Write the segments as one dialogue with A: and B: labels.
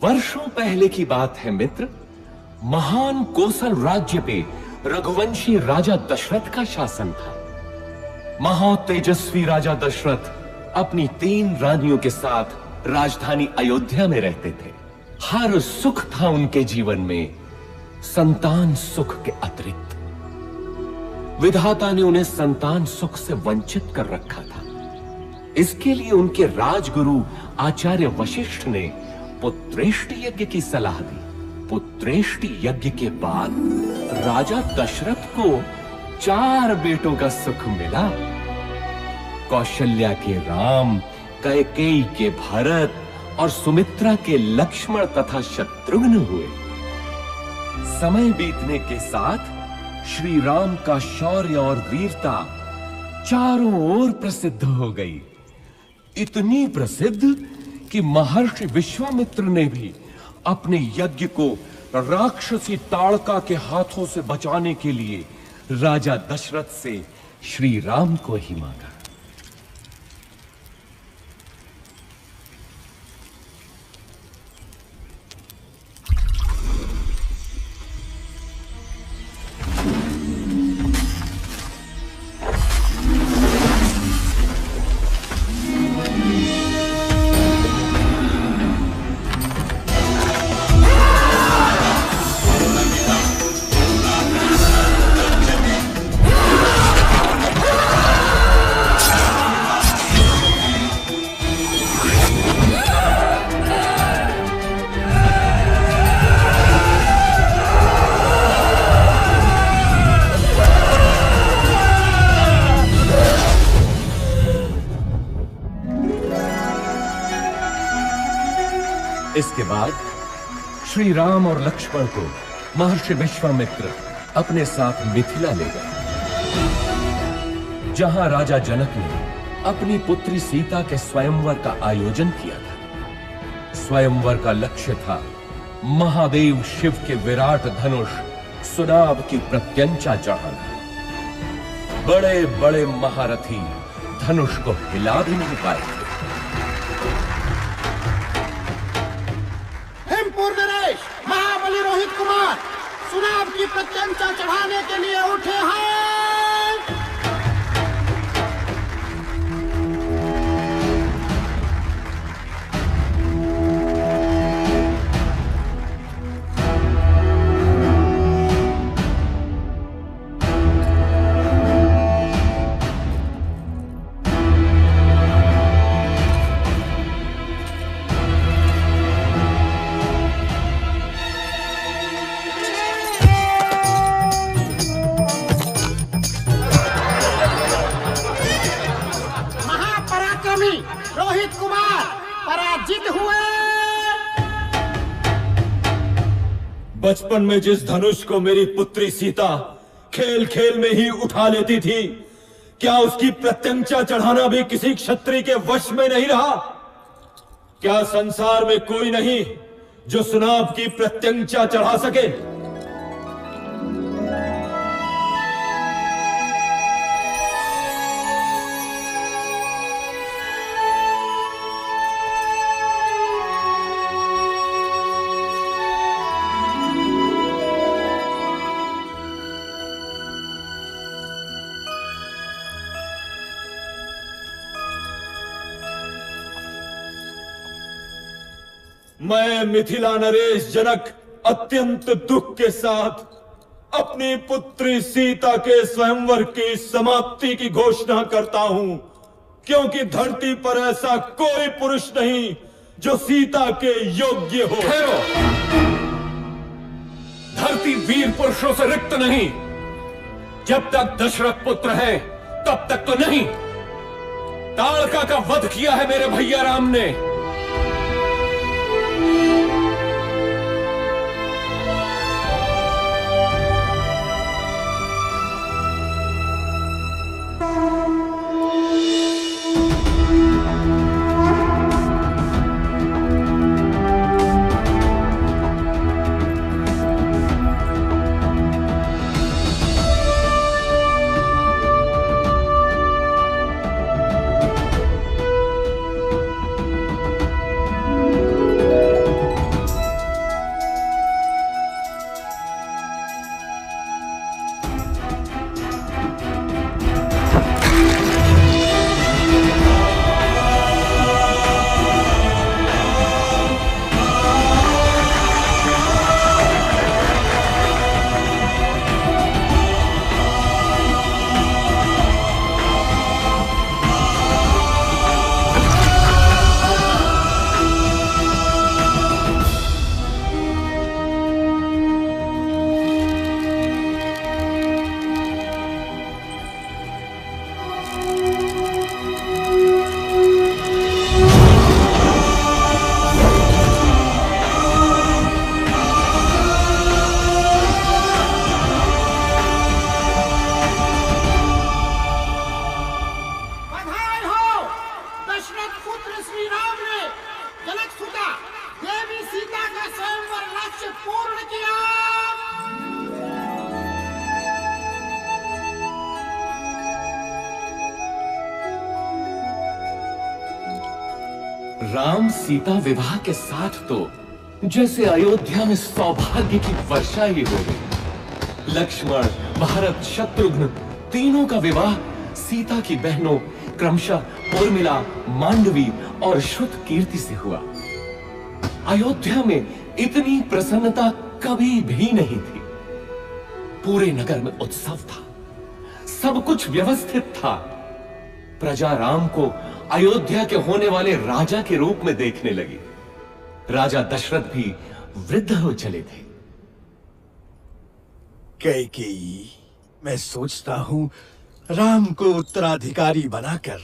A: वर्षों पहले की बात है मित्र। महान कोसल राज्य पे रघुवंशी राजा दशरथ का शासन था। महातेजस्वी राजा दशरथ अपनी 3 रानियों के साथ राजधानी अयोध्या में रहते थे। हर सुख था उनके जीवन में, संतान सुख के अतिरिक्त। विधाता ने उन्हें संतान सुख से वंचित कर रखा था। इसके लिए उनके राजगुरु आचार्य वशिष्ठ ने पुत्रेष्टि यज्ञ की सलाह दी। पुत्रेष्टि यज्ञ के बाद राजा दशरथ को 4 बेटों का सुख मिला। कौशल्या के राम, कैकेयी के भरत और सुमित्रा के लक्ष्मण तथा शत्रुघ्न हुए। समय बीतने के साथ श्री राम का शौर्य और वीरता चारों ओर प्रसिद्ध हो गई। इतनी प्रसिद्ध कि महर्षि विश्वामित्र ने भी अपने यज्ञ को राक्षसी ताड़का के हाथों से बचाने के लिए राजा दशरथ से श्री राम को ही मांगा। इसके बाद श्री राम और लक्ष्मण को महर्षि विश्वामित्र अपने साथ मिथिला ले गए, जहां राजा जनक ने अपनी पुत्री सीता के स्वयंवर का आयोजन किया था। स्वयंवर का लक्ष्य था महादेव शिव के विराट धनुष सुनाभ की प्रत्यंचा चढ़ाना। बड़े बड़े महारथी धनुष को हिला भी नहीं पाए थे।
B: महाबली रोहित कुमार सुनाभ की प्रत्यंचा चढ़ाने के लिए उठे हैं। पराक्रमी रोहित कुमार पराजित हुए।
C: बचपन में जिस धनुष को मेरी पुत्री सीता खेल खेल में ही उठा लेती थी, क्या उसकी प्रत्यंचा चढ़ाना भी किसी क्षत्रिय के वश में नहीं रहा? क्या संसार में कोई नहीं जो सुनाभ की प्रत्यंचा चढ़ा सके? मैं मिथिला नरेश जनक अत्यंत दुख के साथ अपनी पुत्री सीता के स्वयंवर की समाप्ति की घोषणा करता हूं, क्योंकि धरती पर ऐसा कोई पुरुष नहीं जो सीता के योग्य हो।
A: ठहरो, धरती वीर पुरुषों से रिक्त नहीं। जब तक दशरथ पुत्र है तब तक तो नहीं। ताड़का का वध किया है मेरे भैया राम ने। राम सीता विवाह के साथ तो जैसे अयोध्या में सौभाग्य की वर्षा ही हो गई। लक्ष्मण, भरत, शत्रुघ्न तीनों का विवाह सीता की बहनों क्रमशः उर्मिला, मांडवी और श्रुत कीर्ति से हुआ। अयोध्या में इतनी प्रसन्नता कभी भी नहीं थी। पूरे नगर में उत्सव था, सब कुछ व्यवस्थित था। प्रजा राम को अयोध्या के होने वाले राजा के रूप में देखने लगी। राजा दशरथ भी वृद्ध हो चले थे।
D: कैकेयी, मैं सोचता हूं राम को उत्तराधिकारी बनाकर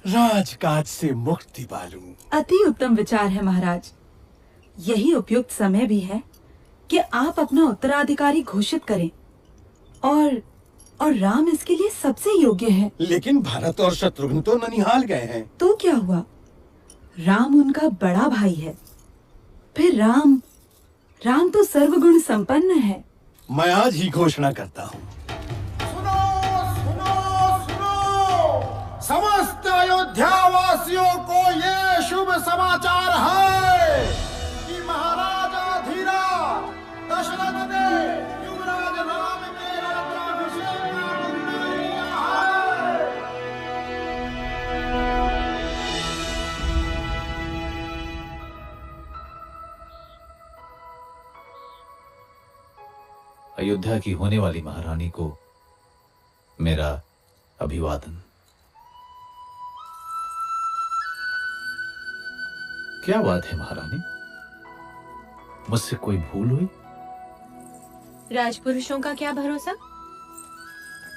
D: राजकाज से मुक्ति पालूं।
E: अति उत्तम विचार है महाराज। यही उपयुक्त समय भी है कि आप अपना उत्तराधिकारी घोषित करें और राम इसके लिए सबसे योग्य है।
D: लेकिन भरत और शत्रुघ्न तो ननिहाल गए हैं।
E: तो क्या हुआ? राम उनका बड़ा भाई है। फिर राम तो सर्वगुण संपन्न है।
D: मैं आज ही घोषणा करता हूँ।
B: सुनो सुनो सुनो, समस्त अयोध्या वासियों को ये शुभ समाचार है कि महाराजा धीराज दशरथ ने युवराज राम के राज्याभिषेक का निर्णय लिया है।
F: अयोध्या की होने वाली महारानी को मेरा अभिवादन। क्या बात है महारानी, मुझसे कोई भूल हुई?
G: राजपुरुषों का क्या भरोसा,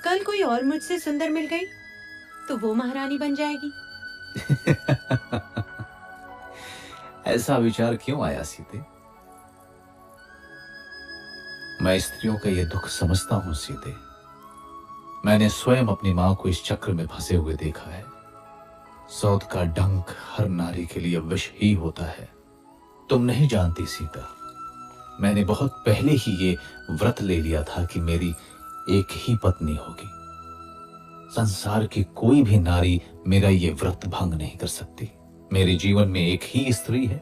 G: कल कोई और मुझसे सुंदर मिल गई तो वो महारानी बन जाएगी।
F: ऐसा विचार क्यों आया सीते? मैं स्त्रियों का ये दुख समझता हूं सीते। मैंने स्वयं अपनी मां को इस चक्र में फंसे हुए देखा है। सौत का डंक हर नारी के लिए विष ही होता है। तुम नहीं जानती सीता, मैंने बहुत पहले ही ये व्रत ले लिया था कि मेरी एक ही पत्नी होगी। संसार की कोई भी नारी मेरा ये व्रत भंग नहीं कर सकती। मेरे जीवन में एक ही स्त्री है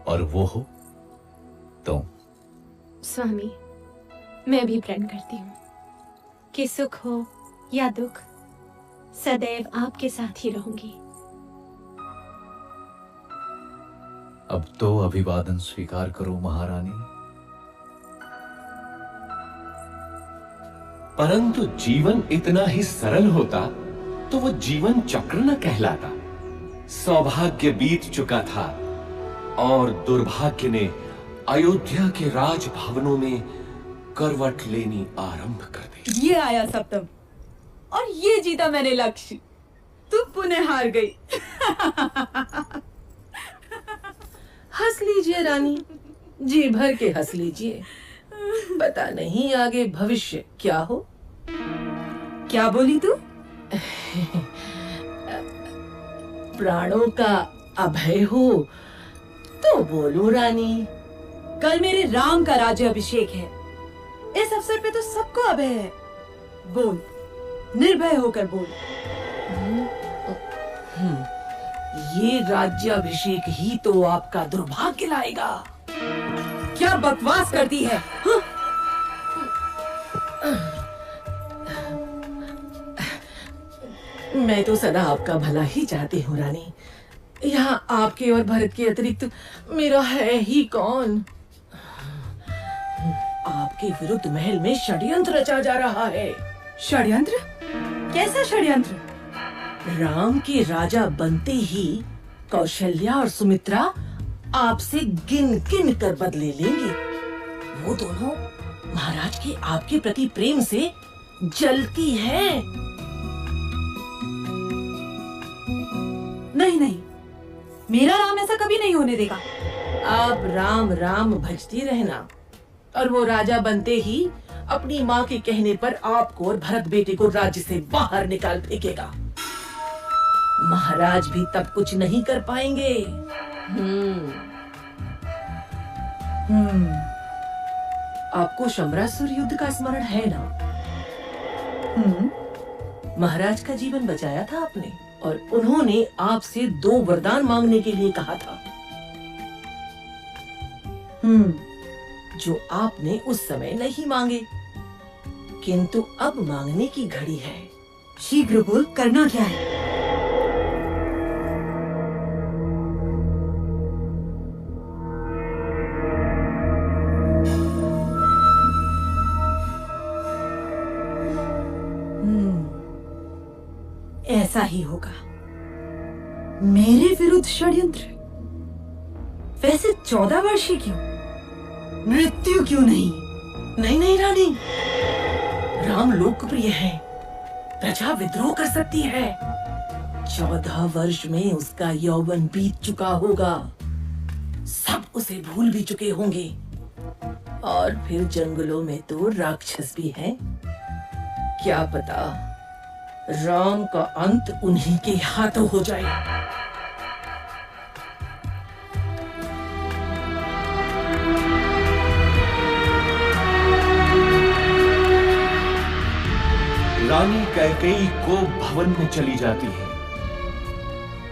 F: और वो हो तुम।
G: स्वामी, मैं भी प्रण करती हूँ कि सुख हो या दुख, सदैव आपके साथ ही रहूंगी।
F: अब तो अभिवादन स्वीकार करो महारानी।
A: परंतु जीवन इतना ही सरल होता तो वो जीवन चक्र न कहलाता। सौभाग्य बीत चुका था और दुर्भाग्य ने अयोध्या के राजभवनों में करवट लेनी आरंभ कर दी।
E: ये आया सप्तम और ये जीता मैंने लक्ष्य। तू पुनः हार गई।
H: हंस लीजिए रानी, जी भर के हंस लीजिए। पता नहीं आगे भविष्य क्या हो।
E: क्या बोली तू?
H: प्राणों का अभय हो तो बोलो रानी।
E: कल मेरे राम का राज्य अभिषेक है। इस अवसर पे तो सबको अभय है। बोल, निर्भय होकर बोल।
H: ये राज्याभिषेक ही तो आपका दुर्भाग्य लाएगा।
E: क्या बकवास करती है?
H: मैं तो सदा आपका भला ही चाहती हूँ रानी। यहाँ आपके और भरत के अतिरिक्त मेरा है ही कौन। आपके विरुद्ध महल में षड्यंत्र रचा जा रहा है।
E: षड्यंत्र? कैसा षड्यंत्र?
H: राम के राजा बनते ही कौशल्या और सुमित्रा आपसे गिन गिन कर बदले लेंगे। वो दोनों महाराज के आपके प्रति प्रेम से जलती हैं।
E: नहीं नहीं, मेरा राम ऐसा कभी नहीं होने देगा।
H: आप राम राम भजती रहना और वो राजा बनते ही अपनी माँ के कहने पर आपको और भरत बेटे को राज्य से बाहर निकाल फेंकेगा। महाराज भी तब कुछ नहीं कर पाएंगे। आपको शमरासुर युद्ध का स्मरण है ना? महाराज का जीवन बचाया था आपने और उन्होंने आपसे 2 वरदान मांगने के लिए कहा था, जो आपने उस समय नहीं मांगे, किंतु अब मांगने की घड़ी है।
E: शीघ्र बोल, करना क्या है? ऐसा ही होगा। मेरे विरुद्ध षड्यंत्र? वैसे 14 वर्षीय क्यों? मृत्यु क्यों नहीं?
H: नहीं नहीं रानी, राम लोकप्रिय है, प्रजा विद्रोह कर सकती है। 14 वर्ष में उसका यौवन बीत चुका होगा, सब उसे भूल भी चुके होंगे। और फिर जंगलों में तो राक्षस भी हैं। क्या पता राम का अंत उन्हीं के हाथों हो जाए।
A: रानी कैकेयी को भवन में चली जाती है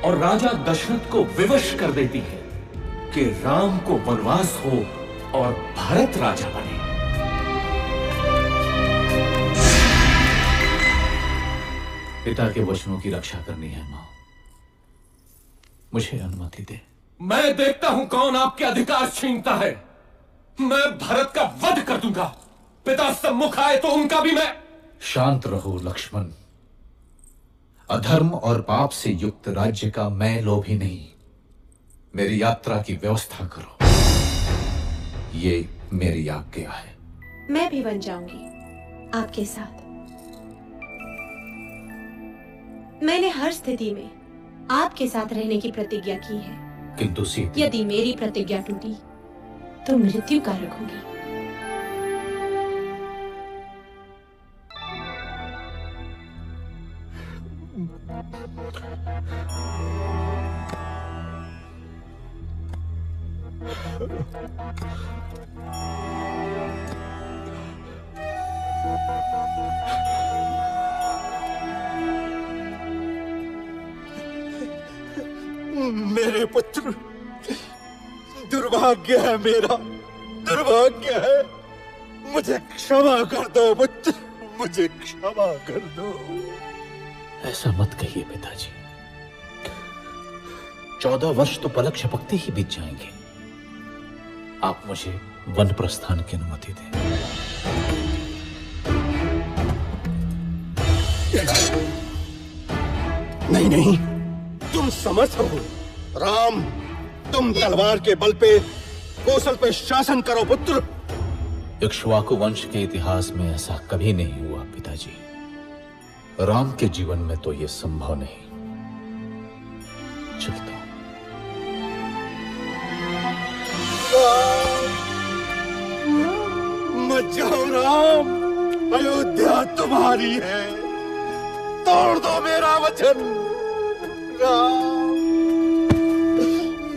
A: और राजा दशरथ को विवश कर देती है कि राम को वनवास हो और भरत राजा बने।
F: पिता के वचनों की रक्षा करनी है मां, मुझे अनुमति दे।
A: मैं देखता हूं कौन आपके अधिकार छीनता है। मैं भरत का वध कर दूंगा। पिता सम्मुख आए तो उनका भी मैं।
F: शांत रहो लक्ष्मण। अधर्म और पाप से युक्त राज्य का मैं लोभी नहीं। मेरी यात्रा की व्यवस्था करो, ये मेरी आज्ञा है।
G: मैं भी बन जाऊंगी आपके साथ। मैंने हर स्थिति में आपके साथ रहने की प्रतिज्ञा की है।
F: किंतु सीते,
G: यदि मेरी प्रतिज्ञा टूटी तो मृत्यु कारक होगी।
D: मेरे पुत्र, दुर्भाग्य है मेरा, दुर्भाग्य है। मुझे क्षमा कर दो पुत्र, मुझे क्षमा कर दो।
F: ऐसा मत कहिए पिताजी। 14 वर्ष तो पलक झपकते ही बीत जाएंगे। आप मुझे वन प्रस्थान की अनुमति दें।
D: नहीं नहीं, तुम समर्थ हो। राम, तुम तलवार के बल पे कौशल पे शासन करो पुत्र।
F: इक्ष्वाकु वंश के इतिहास में ऐसा कभी नहीं हुआ पिताजी। राम के जीवन में तो यह संभव नहीं। चलता हूं।
D: मत जाओ राम, अयोध्या तुम्हारी है। तोड़ दो मेरा वचन। राम,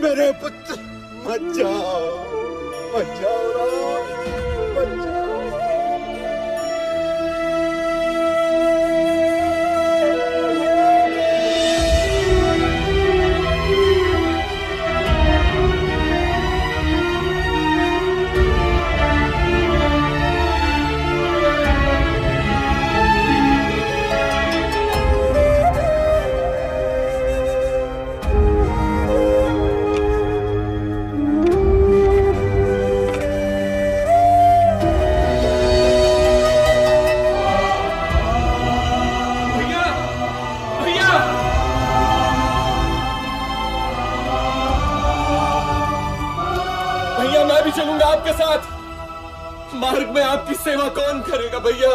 D: मेरे पुत्र, मत जाओ, मत जाओ राम, मत जाओ।
A: चलूंगा आपके साथ। मार्ग में आपकी सेवा कौन करेगा भैया?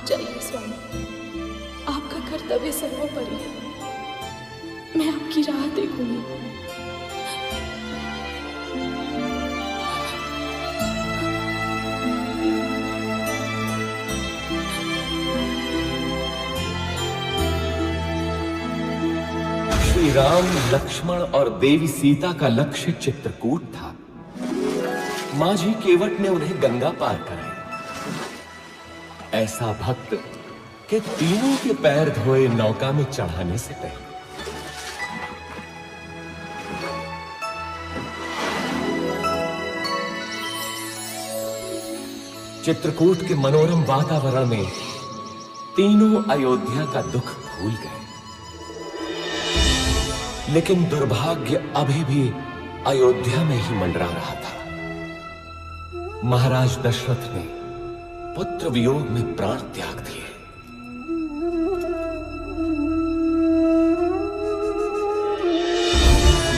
I: जाइए स्वामी, आपका कर्तव्य सर्वोपरि है। मैं आपकी राह देखूंगी।
A: श्री राम, लक्ष्मण और देवी सीता का लक्ष्य चित्रकूट था। माझी केवट ने उन्हें गंगा पार कराई। ऐसा भक्त के तीनों के पैर धोए नौका में चढ़ाने से पहले चित्रकूट के मनोरम वातावरण में तीनों अयोध्या का दुख भूल गए। लेकिन दुर्भाग्य अभी भी अयोध्या में ही मंडरा रहा था। महाराज दशरथ ने पुत्र वियोग में प्राण त्याग दिए।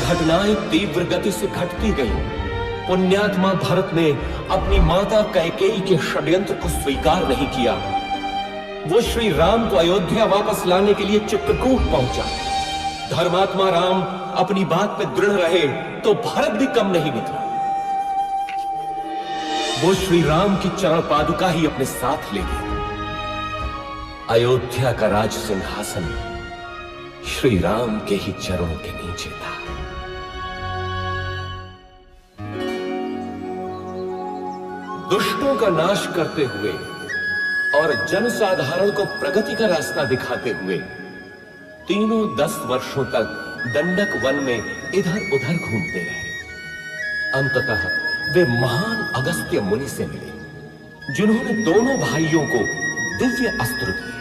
A: घटनाएं तीव्र गति से घटती गईं। पुण्यात्मा भरत ने अपनी माता कैकेयी के षड्यंत्र को स्वीकार नहीं किया। वो श्री राम को अयोध्या वापस लाने के लिए चित्रकूट पहुंचा। धर्मात्मा राम अपनी बात पे दृढ़ रहे तो भरत भी कम नहीं निकला। वो श्री राम की चरण पादुका ही अपने साथ ले गए। अयोध्या का राज सिंहासन श्री राम के ही चरणों के नीचे था। दुष्टों का नाश करते हुए और जनसाधारण को प्रगति का रास्ता दिखाते हुए तीनों 10 वर्षों तक दंडक वन में इधर उधर घूमते रहे। अंततः वे महान अगस्त्य मुनि से मिले, जिन्होंने दोनों भाइयों को दिव्य अस्त्र दिए।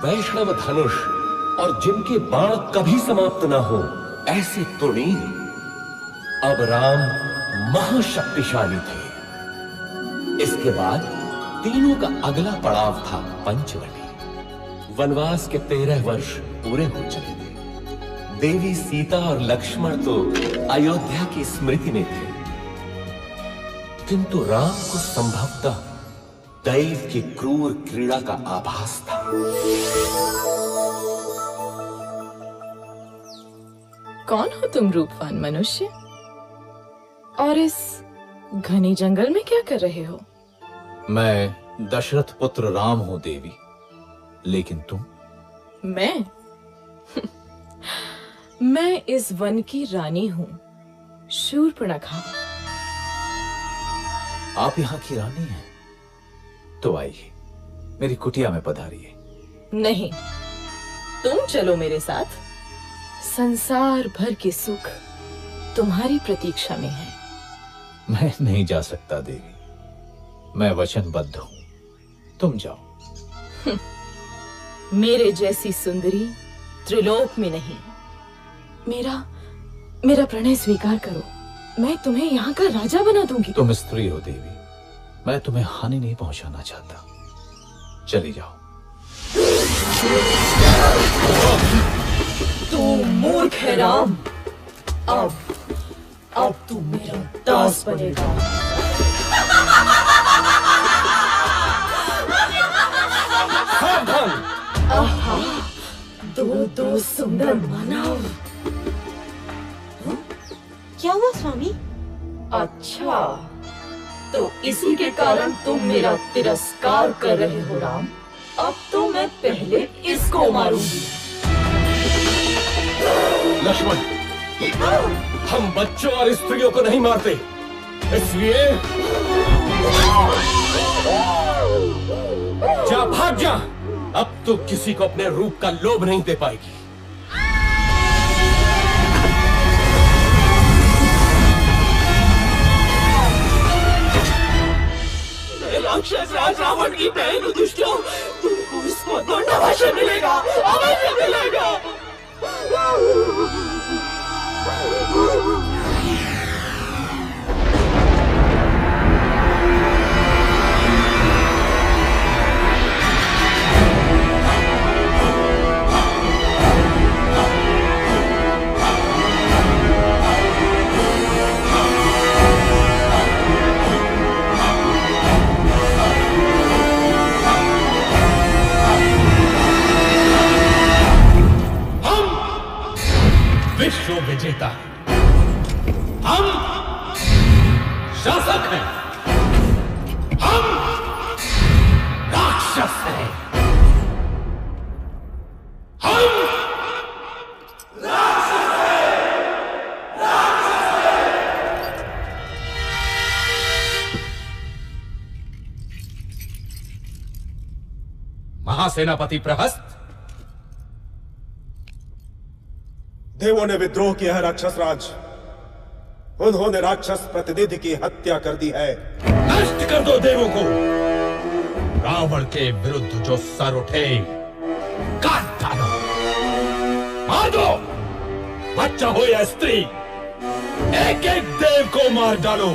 A: वैष्णव धनुष और जिनके बाण कभी समाप्त ना हो, ऐसे तृणीन अब राम महाशक्तिशाली थे। इसके बाद तीनों का अगला पड़ाव था पंचवटी। वनवास के 13 वर्ष पूरे हो चले थे। देवी सीता और लक्ष्मण तो अयोध्या की स्मृति में थे, किंतु राम को संभवतः दैव की क्रूर क्रीड़ा का आभास था।
J: कौन हो तुम रूपवान मनुष्य? और इस घने जंगल में क्या कर रहे हो?
F: मैं दशरथ पुत्र राम हूं देवी, लेकिन तुम?
J: मैं मैं इस वन की रानी हूं, शूर्पणखा।
F: आप यहाँ की रानी हैं? तो आइए, मेरी कुटिया में पधारिए।
J: नहीं, तुम चलो मेरे साथ। संसार भर के सुख तुम्हारी प्रतीक्षा में है।
F: मैं नहीं जा सकता देवी, मैं वचनबद्ध हूं, तुम जाओ।
J: मेरे जैसी सुंदरी त्रिलोक में नहीं। मेरा प्रणय स्वीकार करो, मैं तुम्हें यहाँ का राजा बना दूंगी।
F: तुम स्त्री हो देवी, मैं तुम्हें हानि नहीं पहुंचाना चाहता, चली जाओ।
J: तू मूर्ख है राम, अब तू मेरा दास बनेगा।
A: सावधान!
J: आहा, दो सुंदर मानव।
G: क्या हुआ स्वामी?
J: अच्छा, तो इसी के कारण तुम मेरा तिरस्कार कर रहे हो राम। अब तो मैं पहले इसको मारूंगी।
A: लक्ष्मण, हम बच्चों और स्त्रियों को नहीं मारते, इसलिए जा, भाग जा। अब तो किसी को अपने रूप का लोभ नहीं दे पाएगी।
H: राक्षस राज रावण की बहन दुष्टों, तुमको इसको दंड अवश्य मिलेगा, अवश्य मिलेगा।
A: विश्व विजेता, हम शासक हैं, हम राक्षस हैं, हम राक्षस हैं, राक्षस हैं। महासेनापति प्रहस्त,
D: देवों ने विद्रोह किया है राक्षस राज। उन्होंने राक्षस प्रतिनिधि की हत्या कर दी है।
A: नष्ट कर दो देवों को। रावण के विरुद्ध जो सर उठे काट डालो, मार दो। बच्चा हो या स्त्री, एक एक देव को मार डालो।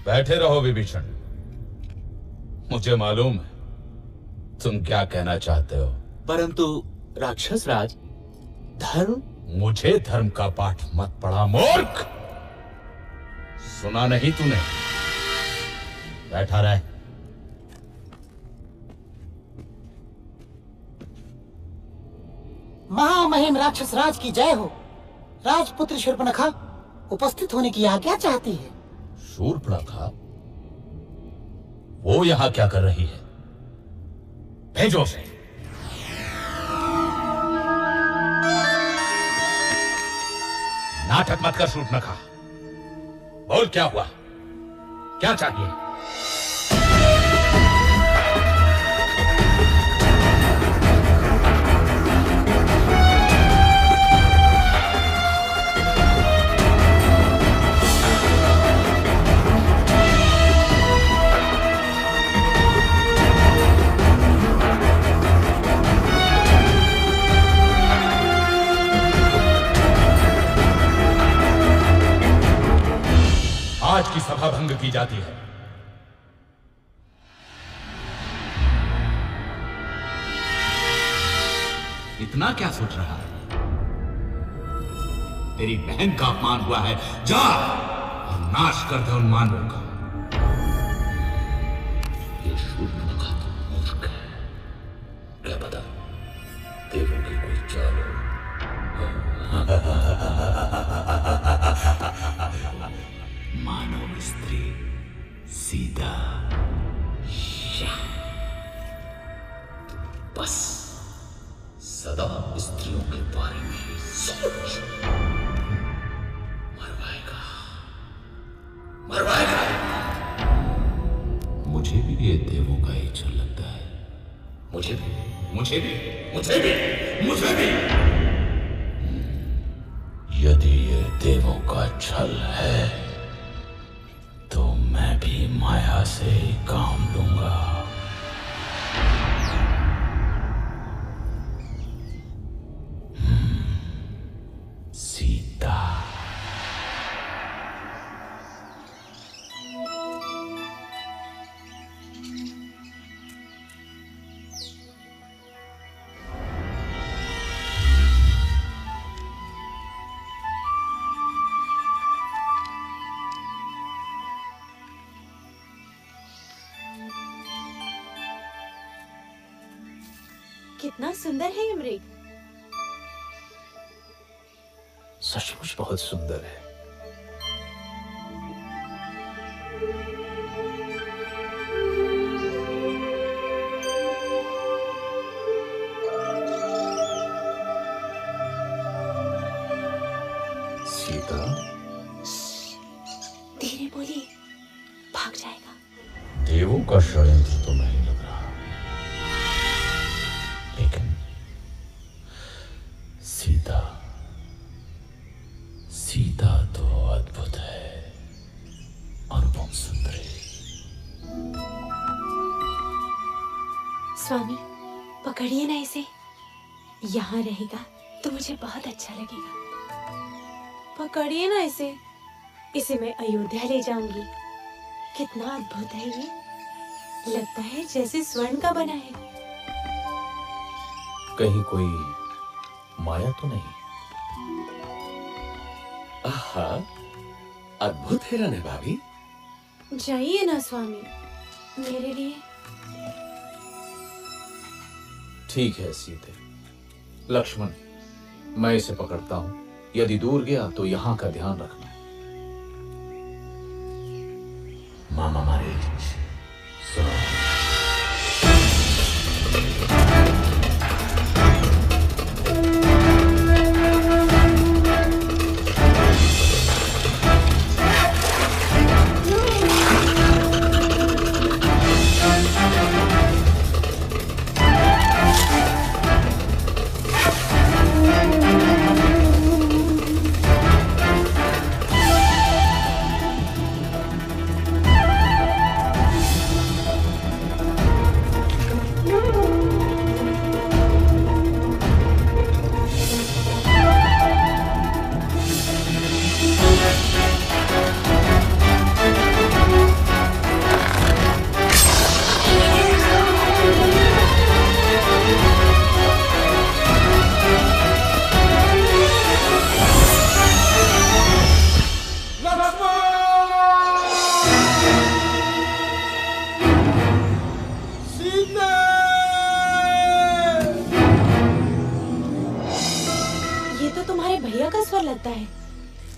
A: बैठे रहो विभीषण, मुझे मालूम है तुम क्या कहना चाहते हो।
H: परंतु राक्षस राज, धर्म।
A: मुझे धर्म का पाठ मत पढ़ा मूर्ख। सुना नहीं तूने? बैठा रहे।
B: महामहिम राक्षस राज की जय हो। राजपुत्र शूर्पणखा उपस्थित होने की आज्ञा चाहती है।
A: शूर्पणखा? वो यहां क्या कर रही है? भेजो उसे। नाटक मत कर शूर्पणखा, बोल क्या हुआ, क्या चाहिए?
C: जाती है।
F: इतना क्या सोच रहा है? तेरी बहन का अपमान हुआ है, जा और नाश कर दे उन मानवों का।
K: ये शूर्पणखा तो मूर्ख है, क्या पता देवों की कोई चाल हो।
F: मानव स्त्री सीता,
K: बस सदा स्त्रियों के बारे में ही सोच। मरवाएगा।
F: मुझे भी ये देवों का ही छल लगता है।
K: मुझे भी। यदि ये देवों का छल है तो मैं भी माया से ही काम लूंगा। सीता।
G: कितना सुंदर है ये मृग।
F: सचमुच बहुत सुंदर है।
K: सीता,
G: धीरे बोलिए, भाग जाएगा।
K: देवों का षड्यंत्र तो नहीं लग रहा, लेकिन सीता तो अद्भुत है, अनुपम सुंदरी।
G: स्वामी, पकड़िए ना इसे। यहाँ रहेगा तो मुझे बहुत अच्छा लगेगा। पकड़िए ना इसे। इसे मैं अयोध्या ले जाऊंगी। कितना अद्भुत है ये। लगता है जैसे स्वर्ण का बना है।
F: कहीं कोई माया तो नहीं?
A: आहा, अद्भुत हिरन है भाभी।
G: जाइए ना स्वामी, मेरे लिए।
F: ठीक है सीते। लक्ष्मण, मैं इसे पकड़ता हूं। यदि दूर गया तो यहां का ध्यान रखना।
K: मामा मारीच, सुनो।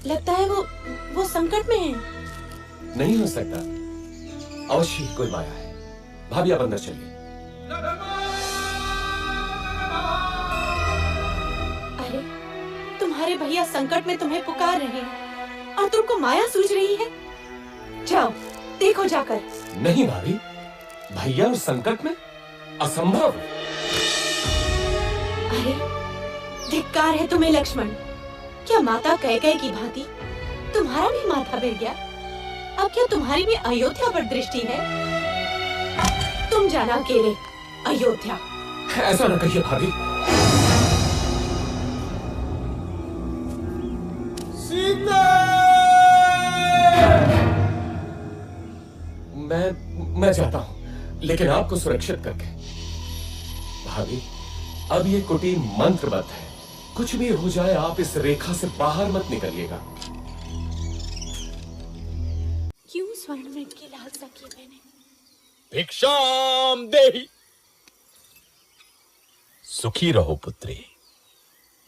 G: लगता है वो संकट में है।
A: नहीं हो सकता, अवश्य ही कोई माया है। भाभी आप अंदर चलिए।
G: अरे, तुम्हारे भैया संकट में तुम्हें पुकार रहे हैं और तुमको माया सूझ रही है। जाओ देखो जाकर।
A: नहीं भाभी, भैया उस संकट में असंभव।
G: अरे, धिक्कार है तुम्हें लक्ष्मण। क्या माता कैकेयी की भांति तुम्हारा भी माथा गिर गया? अब क्या तुम्हारी भी अयोध्या पर दृष्टि है? तुम जाना अकेले अयोध्या।
A: ऐसा न कहिए भाभी।
C: सीता!
A: मैं जाता हूं, लेकिन आपको सुरक्षित करके। भाभी, अब ये कुटीर मंत्रबद्ध है। कुछ भी हो जाए आप इस रेखा से बाहर मत निकलिएगा।
G: क्यों स्वर्ण मृग की लालसा की मैंने?
K: भिक्षाम देहि। सुखी रहो पुत्री।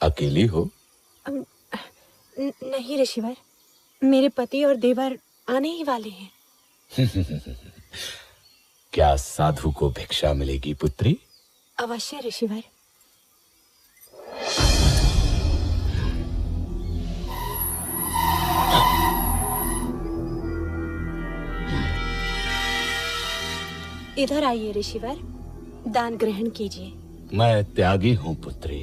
K: अकेली हो?
G: नहीं ऋषिवर, मेरे पति और देवर आने ही वाले हैं।
K: क्या साधु को भिक्षा मिलेगी पुत्री?
G: अवश्य ऋषिवर। इधर आइए ऋषिवर, दान ग्रहण कीजिए।
K: मैं त्यागी हूं पुत्री।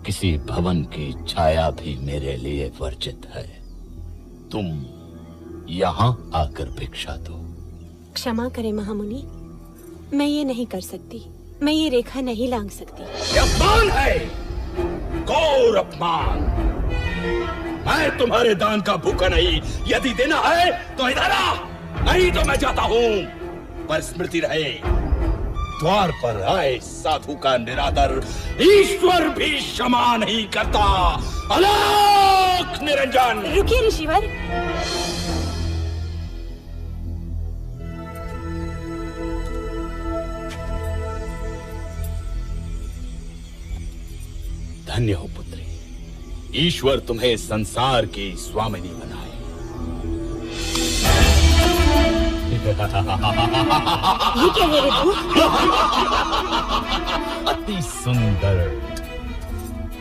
K: किसी भवन की छाया भी मेरे लिए वर्जित है। तुम यहाँ आकर भिक्षा दो।
G: क्षमा करें महामुनि, मैं ये नहीं कर सकती। मैं ये रेखा नहीं लांघ सकती।
K: ये अपमान है, घोर अपमान। मैं तुम्हारे दान का भूखा नहीं। यदि देना है तो इधर आ, नहीं तो मैं जाता हूँ। पर स्मृति रहे, द्वार पर आए साधु का निरादर ईश्वर भी क्षमा नहीं करता। अलौक निरंजन।
G: रुकिए ऋषिवर।
K: धन्य हो पुत्री, ईश्वर तुम्हें संसार की स्वामिनी बनाए।
G: ये क्या है ऋतु?
K: अति सुंदर।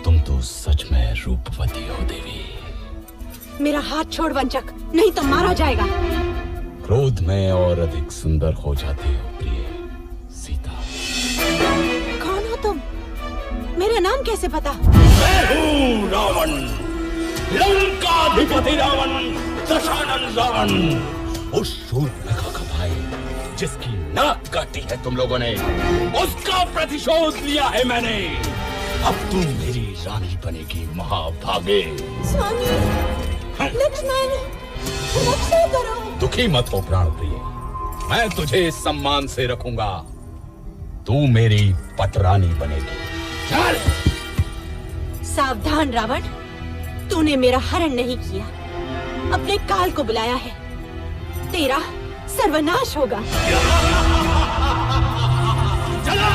K: तुम तो सच में रूपवती हो देवी।
G: मेरा हाथ छोड़ वंचक, नहीं तो मारा जाएगा।
K: क्रोध में और अधिक सुंदर हो जाते हो प्रिय सीता।
G: कौन हो तुम? मेरा नाम कैसे पता?
K: मैं हूँ रावण, लंकाधिपति रावण, दशानन रावण। उस शूर्पणखा का भाई जिसकी नाक काटी है तुम लोगों ने, उसका प्रतिशोध लिया है मैंने। अब तुम मेरी रानी बनेगी महाभागे।
G: स्वामी, लक्ष्मण, रक्षा करो।
K: दुखी मत हो प्राण प्रिय, मैं तुझे सम्मान से रखूंगा। तू मेरी पटरानी बनेगी। चल।
G: सावधान रावण, तूने मेरा हरण नहीं किया, अपने काल को बुलाया है। तेरा सर्वनाश होगा।
K: चलो।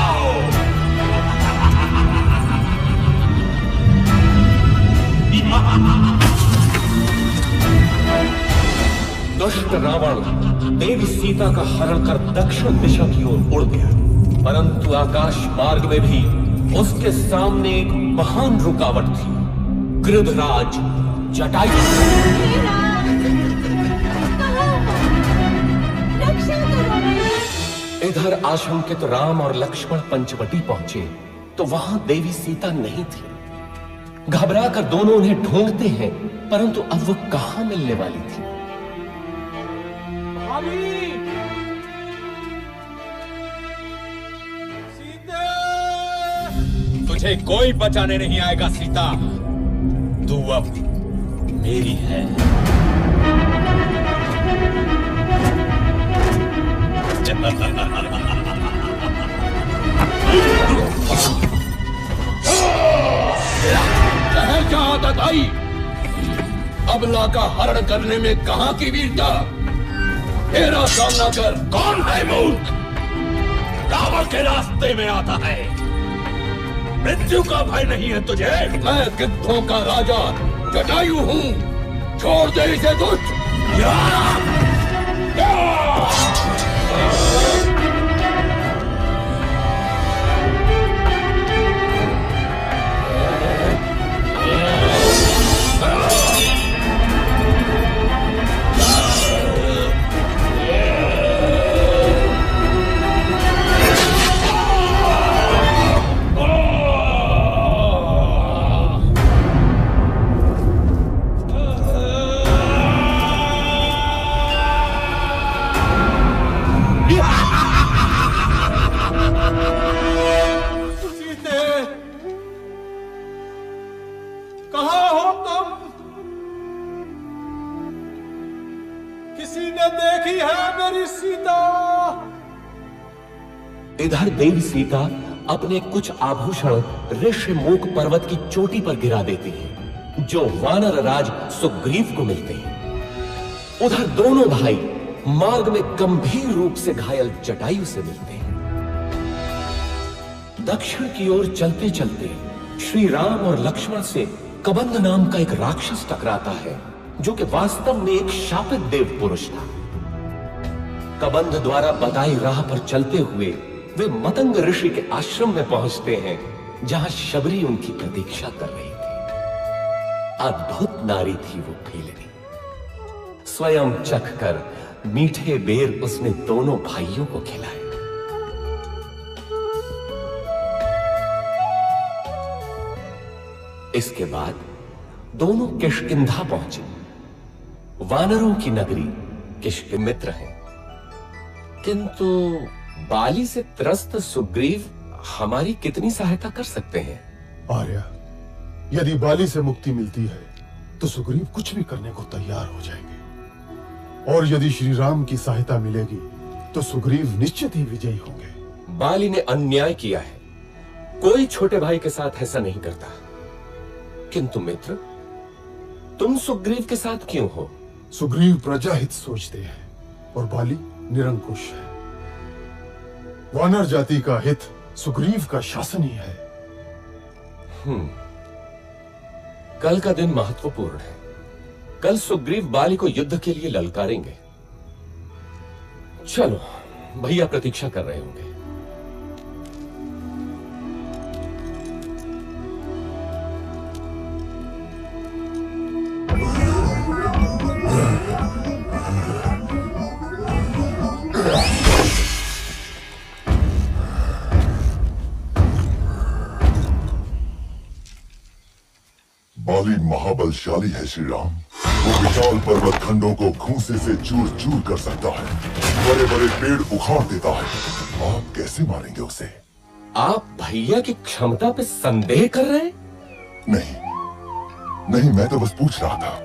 A: दुष्ट रावण देवी सीता का हरण कर दक्षिण दिशा की ओर उड़ गया, परंतु आकाश मार्ग में भी उसके सामने एक महान रुकावट थी, गृधराज जटायु। इधर आशंकित राम और लक्ष्मण पंचवटी पहुंचे तो वहां देवी सीता नहीं थी। घबरा कर दोनों उन्हें ढूंढते हैं, परंतु अब वो कहां मिलने वाली थी।
K: तुझे कोई बचाने नहीं आएगा सीता, तू अब मेरी है।
D: शहर क्या आदत आई? अबला का हरण करने में कहां की वीरता? तेरा सामना कर।
K: कौन है मूर्ख? रावण के रास्ते में आता है। मृत्यु का भय नहीं है तुझे?
D: मैं गिद्धों का राजा जटायु हूँ। छोड़ दे इसे दुष्ट।
C: सीता।
A: इधर देवी सीता अपने कुछ आभूषण ऋषिमुख पर्वत की चोटी पर गिरा देती है, जो वानर राज सुग्रीव को मिलते हैं। उधर दोनों भाई मार्ग में गंभीर रूप से घायल जटायु से मिलते हैं। दक्षिण की ओर चलते चलते श्री राम और लक्ष्मण से कबंध नाम का एक राक्षस टकराता है, जो कि वास्तव में एक शापित देव पुरुष था। कबंध द्वारा बताई राह पर चलते हुए वे मतंग ऋषि के आश्रम में पहुंचते हैं, जहां शबरी उनकी प्रतीक्षा कर रही थी। अद्भुत नारी थी वो भीलनी। स्वयं चख कर मीठे बेर उसने दोनों भाइयों को खिलाए। इसके बाद दोनों किष्किंधा पहुंचे। वानरों की नगरी किष्किमित्र है, किंतु बाली से त्रस्त सुग्रीव हमारी कितनी सहायता कर सकते हैं?
L: आर्या, यदि बाली से मुक्ति मिलती है तो सुग्रीव कुछ भी करने को तैयार हो जाएंगे, और यदि श्री राम की सहायता मिलेगी तो सुग्रीव निश्चित ही विजयी होंगे।
A: बाली ने अन्याय किया है, कोई छोटे भाई के साथ ऐसा नहीं करता। किंतु मित्र, तुम सुग्रीव के साथ क्यों हो?
L: सुग्रीव प्रजाहित सोचते हैं और बाली निरंकुश है। वानर जाति का हित सुग्रीव का शासन ही है।
A: कल का दिन महत्वपूर्ण है। कल सुग्रीव बाली को युद्ध के लिए ललकारेंगे। चलो, भैया प्रतीक्षा कर रहे होंगे।
M: बाली महाबलशाली है श्री राम। वो विशाल पर्वत खंडों को घूंसे से चूर चूर कर सकता है, बड़े बड़े पेड़ उखाड़ देता है। आप कैसे मारेंगे उसे?
A: आप भैया की क्षमता पे संदेह कर रहे हैं?
M: नहीं, मैं तो बस पूछ रहा था।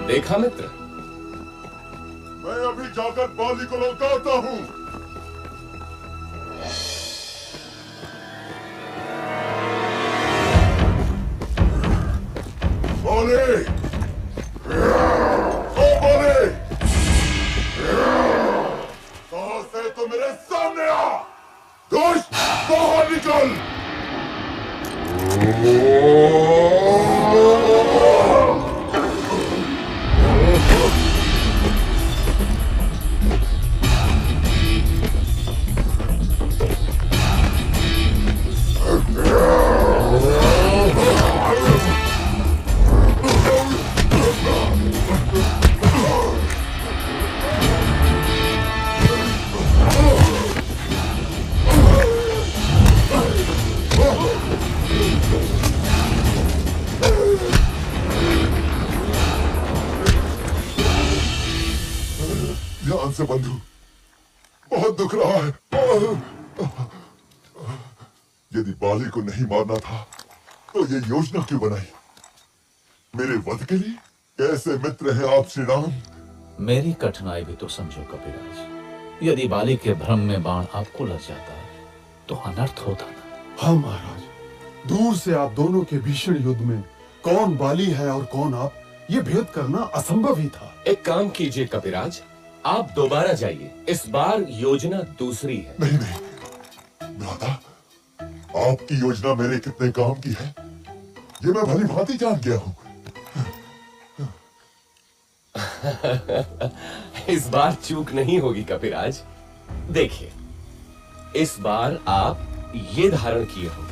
A: देखा मित्र,
M: मैं अभी जाकर बाली को ललकारता हूं। बाली, ओ बाली, कहां से तो मेरे सामने आ। दुष्ट, बाहर निकल। ध्यान से बंधु, बहुत दुख रहा है। यदि बाली को नहीं मारना था तो ये योजना क्यों बनाई? मेरे वध के लिए? कैसे मित्र हैं आप श्री राम?
F: मेरी कठिनाई भी तो समझो कपिराज। यदि बाली के भ्रम में बाण आपको लग जाता तो अनर्थ होता ना।
L: हाँ महाराज, दूर से आप दोनों के भीषण युद्ध में कौन बाली है और कौन आप, ये भेद करना असंभव ही था।
A: एक काम कीजिए कपिराज, आप दोबारा जाइए। इस बार योजना दूसरी है।
M: नहीं, भ्राता, आपकी योजना मेरे कितने काम की है ये मैं भली भांति जान गया हूं।
A: इस बार चूक नहीं होगी कपिराज। देखिए, इस बार आप ये धारण किए होंगे।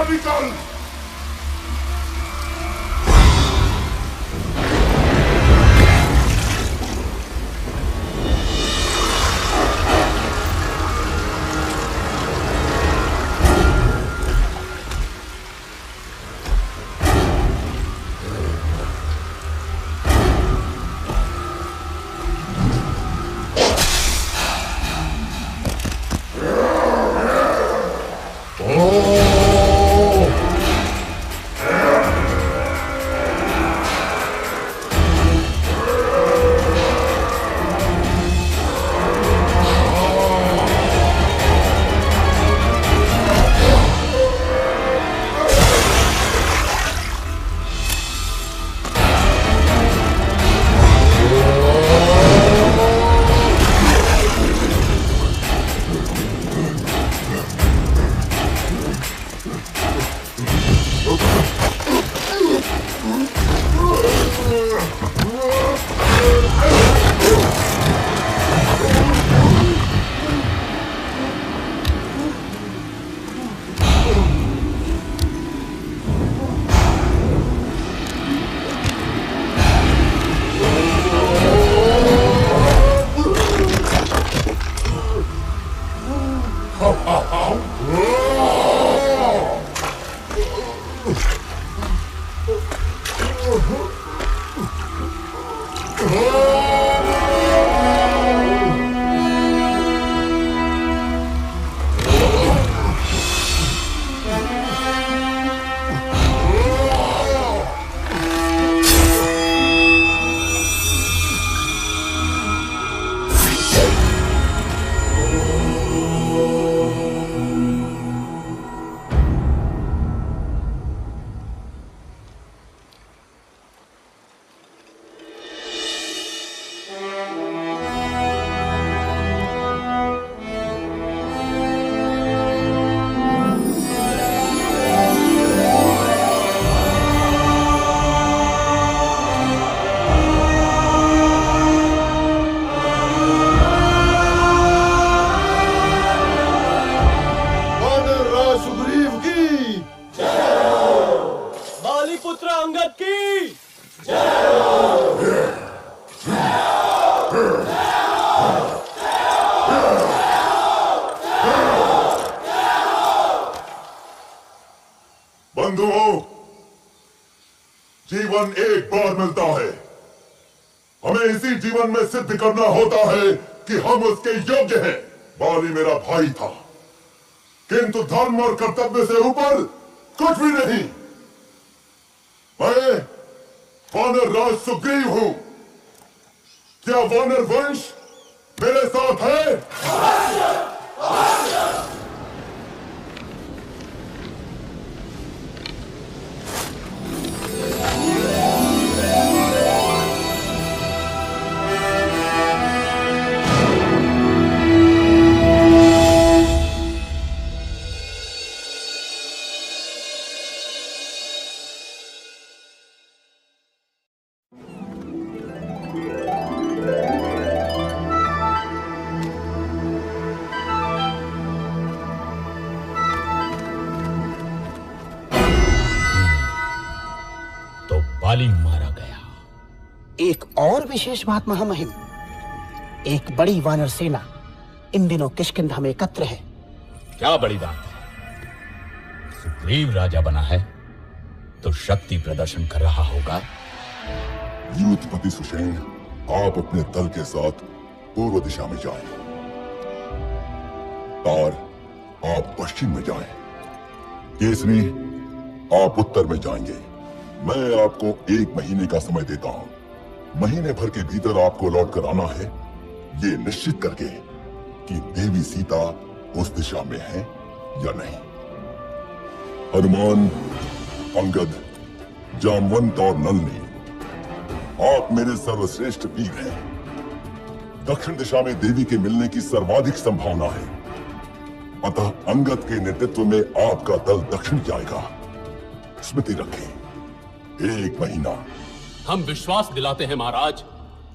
M: अभी चल। बंधुओं, जीवन एक बार मिलता है। हमें इसी जीवन में सिद्ध करना होता है कि हम उसके योग्य हैं। बाली मेरा भाई था, किंतु धर्म और कर्तव्य से ऊपर कुछ भी नहीं। मैं वानर राज सुग्रीव हूं। क्या वानर वंश मेरे साथ है?
K: बाली मारा गया।
B: एक और विशेष बात महामहिम, एक बड़ी वानर सेना इन दिनों किष्किंधा में एकत्र है।
K: क्या बड़ी बात है? सुग्रीव राजा बना है तो शक्ति प्रदर्शन कर रहा होगा।
M: युद्धपति सुषेण, आप अपने दल के साथ पूर्व दिशा में जाएं। तार, आप पश्चिम में जाएं। केसरी, आप उत्तर में जाएंगे। मैं आपको 1 महीने का समय देता हूं। महीने भर के भीतर आपको लौट कर आना है, ये निश्चित करके कि देवी सीता उस दिशा में है या नहीं। हनुमान, अंगद, जामवंत और नलनी, आप मेरे सर्वश्रेष्ठ वीर हैं। दक्षिण दिशा में देवी के मिलने की सर्वाधिक संभावना है, अतः अंगद के नेतृत्व में आपका दल दक्षिण जाएगा। स्मृति रखें, 1 महीना।
N: हम विश्वास दिलाते हैं महाराज,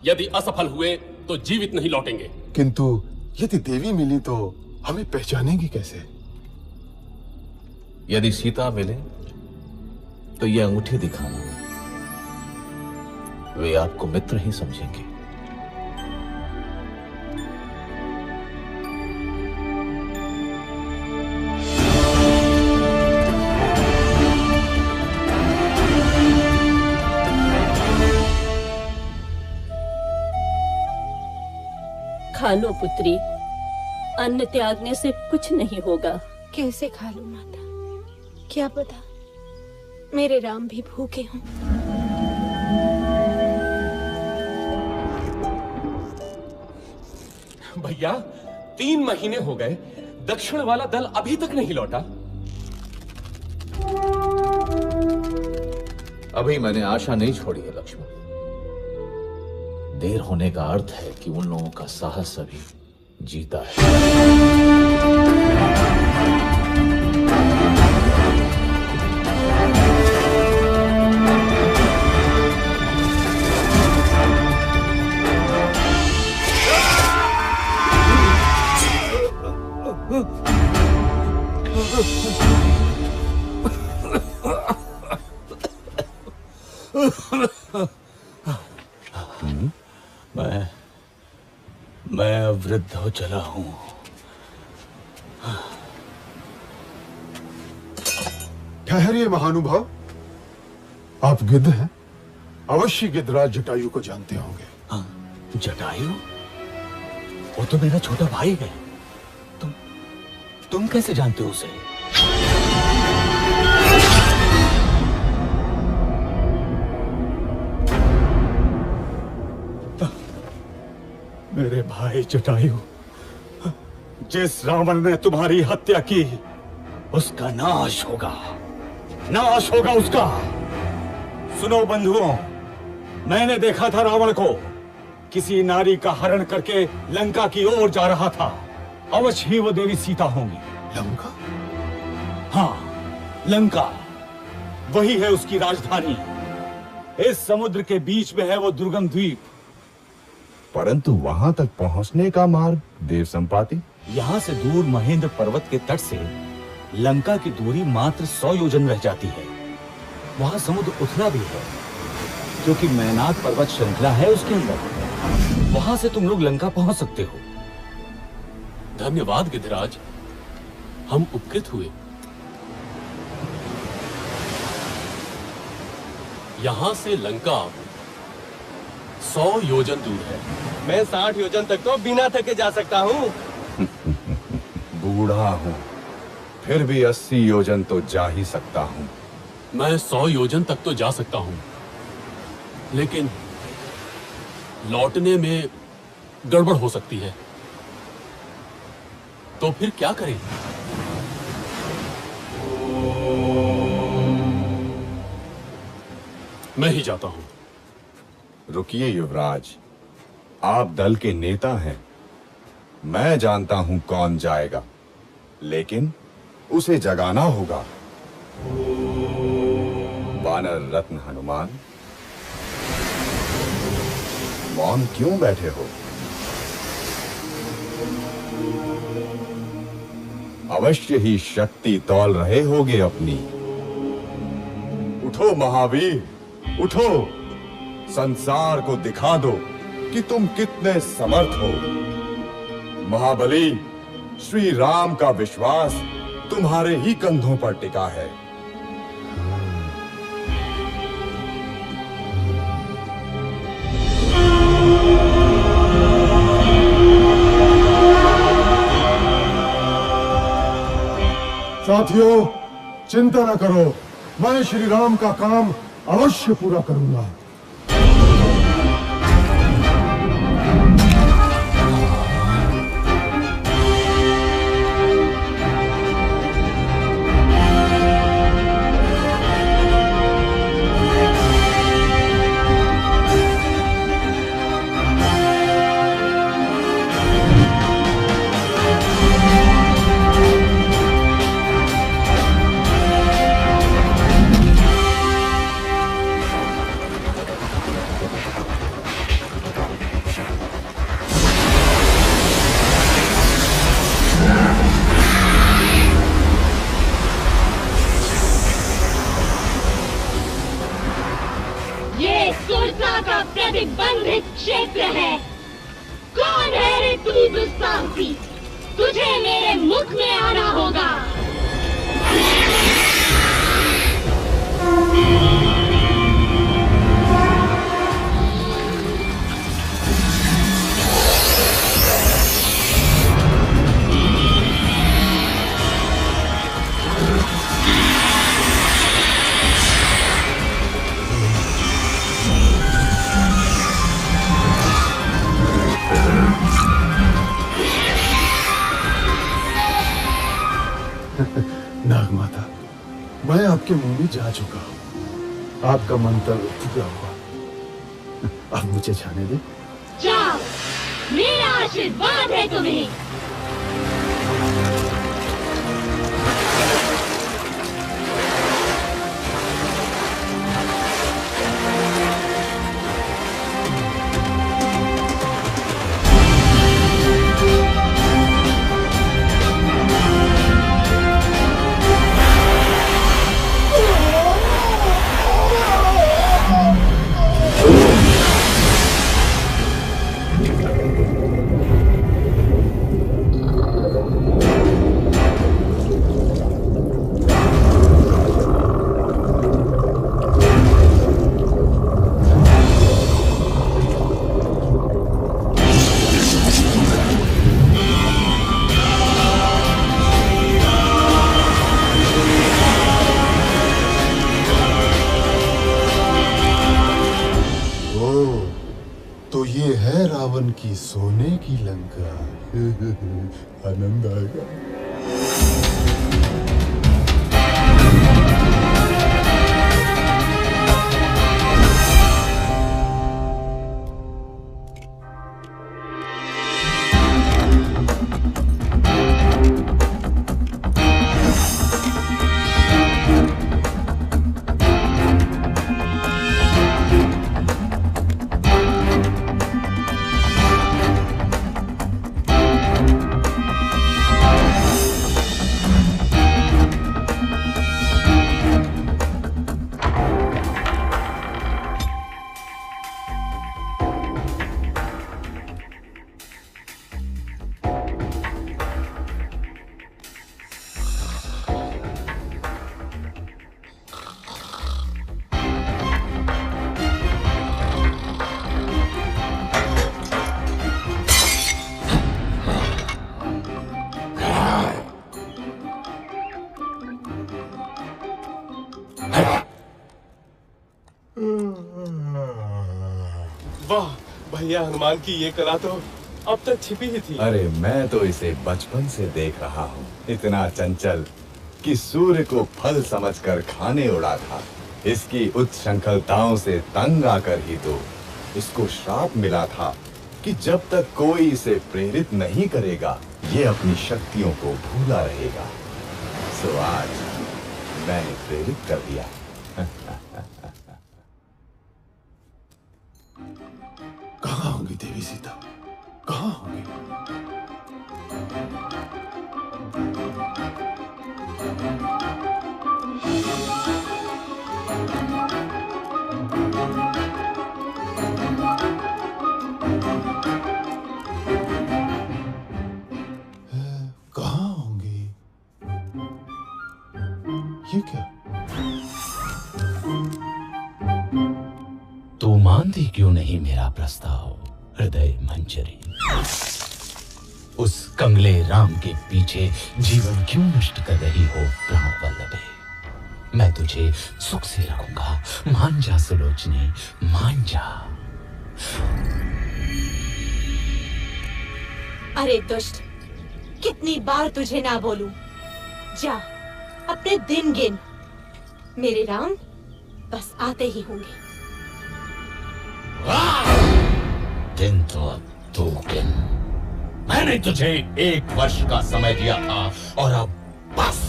N: यदि असफल हुए तो जीवित नहीं लौटेंगे।
L: किंतु यदि देवी मिली तो हमें पहचानेंगी कैसे?
F: यदि सीता मिले तो ये अंगूठी दिखाना, वे आपको मित्र ही समझेंगे।
J: खा लो पुत्री, अन्न त्यागने से कुछ नहीं होगा।
G: कैसे खा लूं माता? क्या पता मेरे राम भी भूखे हों।
A: भैया 3 महीने हो गए, दक्षिण वाला दल अभी तक नहीं लौटा।
F: अभी मैंने आशा नहीं छोड़ी है लक्ष्मण। देर होने का अर्थ है कि उन लोगों का साहस अभी जीता है।
K: मैं वृद्ध हो चला हूं।
L: ठहरिए महानुभाव, आप गिद्ध हैं? अवश्य गिद्धराज जटायु को जानते होंगे।
K: हाँ, जटायु? वो तो मेरा छोटा भाई है। तुम कैसे जानते हो उसे? मेरे भाई जटायु, जिस रावण ने तुम्हारी हत्या की, उसका नाश होगा, नाश होगा उसका। सुनो बंधुओं, मैंने देखा था रावण को किसी नारी का हरण करके लंका की ओर जा रहा था। अवश्य ही वो देवी सीता होंगी।
L: लंका?
K: हाँ, लंका वही है उसकी राजधानी। इस समुद्र के बीच में है वो दुर्गम द्वीप।
O: परंतु वहां तक पहुंचने का मार्ग देव संपाति?
K: यहाँ से दूर महेंद्र पर्वत के तट से लंका की दूरी मात्र 100 योजन रह जाती है। वहां समुद्र उथला भी है, क्योंकि मैनाक पर्वत श्रृंखला है उसके अंदर। वहां से तुम लोग लंका पहुंच सकते हो।
N: धन्यवाद गिद्धराज, हम उपकृत हुए। यहां से लंका 100 योजन दूर है।
D: मैं 60 योजन तक तो बिना थके जा सकता हूँ।
O: बूढ़ा हूँ, फिर भी 80 योजन तो जा ही सकता हूँ।
N: मैं 100 योजन तक तो जा सकता हूँ, लेकिन लौटने में गड़बड़ हो सकती है। तो फिर क्या करें? मैं ही जाता हूं।
O: रुकिए युवराज, आप दल के नेता हैं। मैं जानता हूं कौन जाएगा, लेकिन उसे जगाना होगा। वानर रत्न हनुमान, मौन क्यों बैठे हो? अवश्य ही शक्ति तौल रहे होगे अपनी। उठो महावीर, उठो, संसार को दिखा दो कि तुम कितने समर्थ हो। महाबली, श्री राम का विश्वास तुम्हारे ही कंधों पर टिका है।
L: साथियों, चिंता न करो, मैं श्री राम का काम अवश्य पूरा करूंगा।
J: युद्ध में आना होगा।
L: नागमाता, मैं आपके मुंह में जा चुका हूँ। आपका मंतव्य पूरा हुआ। अब मुझे जाने दे।
J: जाओ, मेरा आशीर्वाद है तुम्हें।
L: तो ये है रावण की सोने की लंका। आनंद आएगा।
C: वाह भैया, हनुमान की ये कला तो अब तक छिपी ही थी।
O: अरे मैं तो इसे बचपन से देख रहा हूँ। इतना चंचल कि सूर्य को फल समझकर खाने उड़ा था। इसकी उच्छृंखलताओं से तंग आकर ही तो इसको श्राप मिला था कि जब तक कोई इसे प्रेरित नहीं करेगा ये अपनी शक्तियों को भूला रहेगा। सो आज मैंने प्रेरित कर दिया।
L: कहाँ होंगी देवी सीता? कहाँ होंगी? कहाँ होंगी? ये क्या?
P: तू मानती क्यों नहीं मेरा प्रस्ताव हृदय मंजरी? उस कंगले राम के पीछे जीवन क्यों नष्ट कर रही हो प्राण वल्लभे? मैं तुझे सुख से रखूंगा। मान जा सुलोचनी, मान जा।
G: अरे दुष्ट, कितनी बार तुझे ना बोलूं? जा अपने दिन गिन। मेरे राम बस आते ही होंगे।
P: दिन तो अब तू गिन। मैंने तुझे 1 वर्ष का समय दिया था और अब बस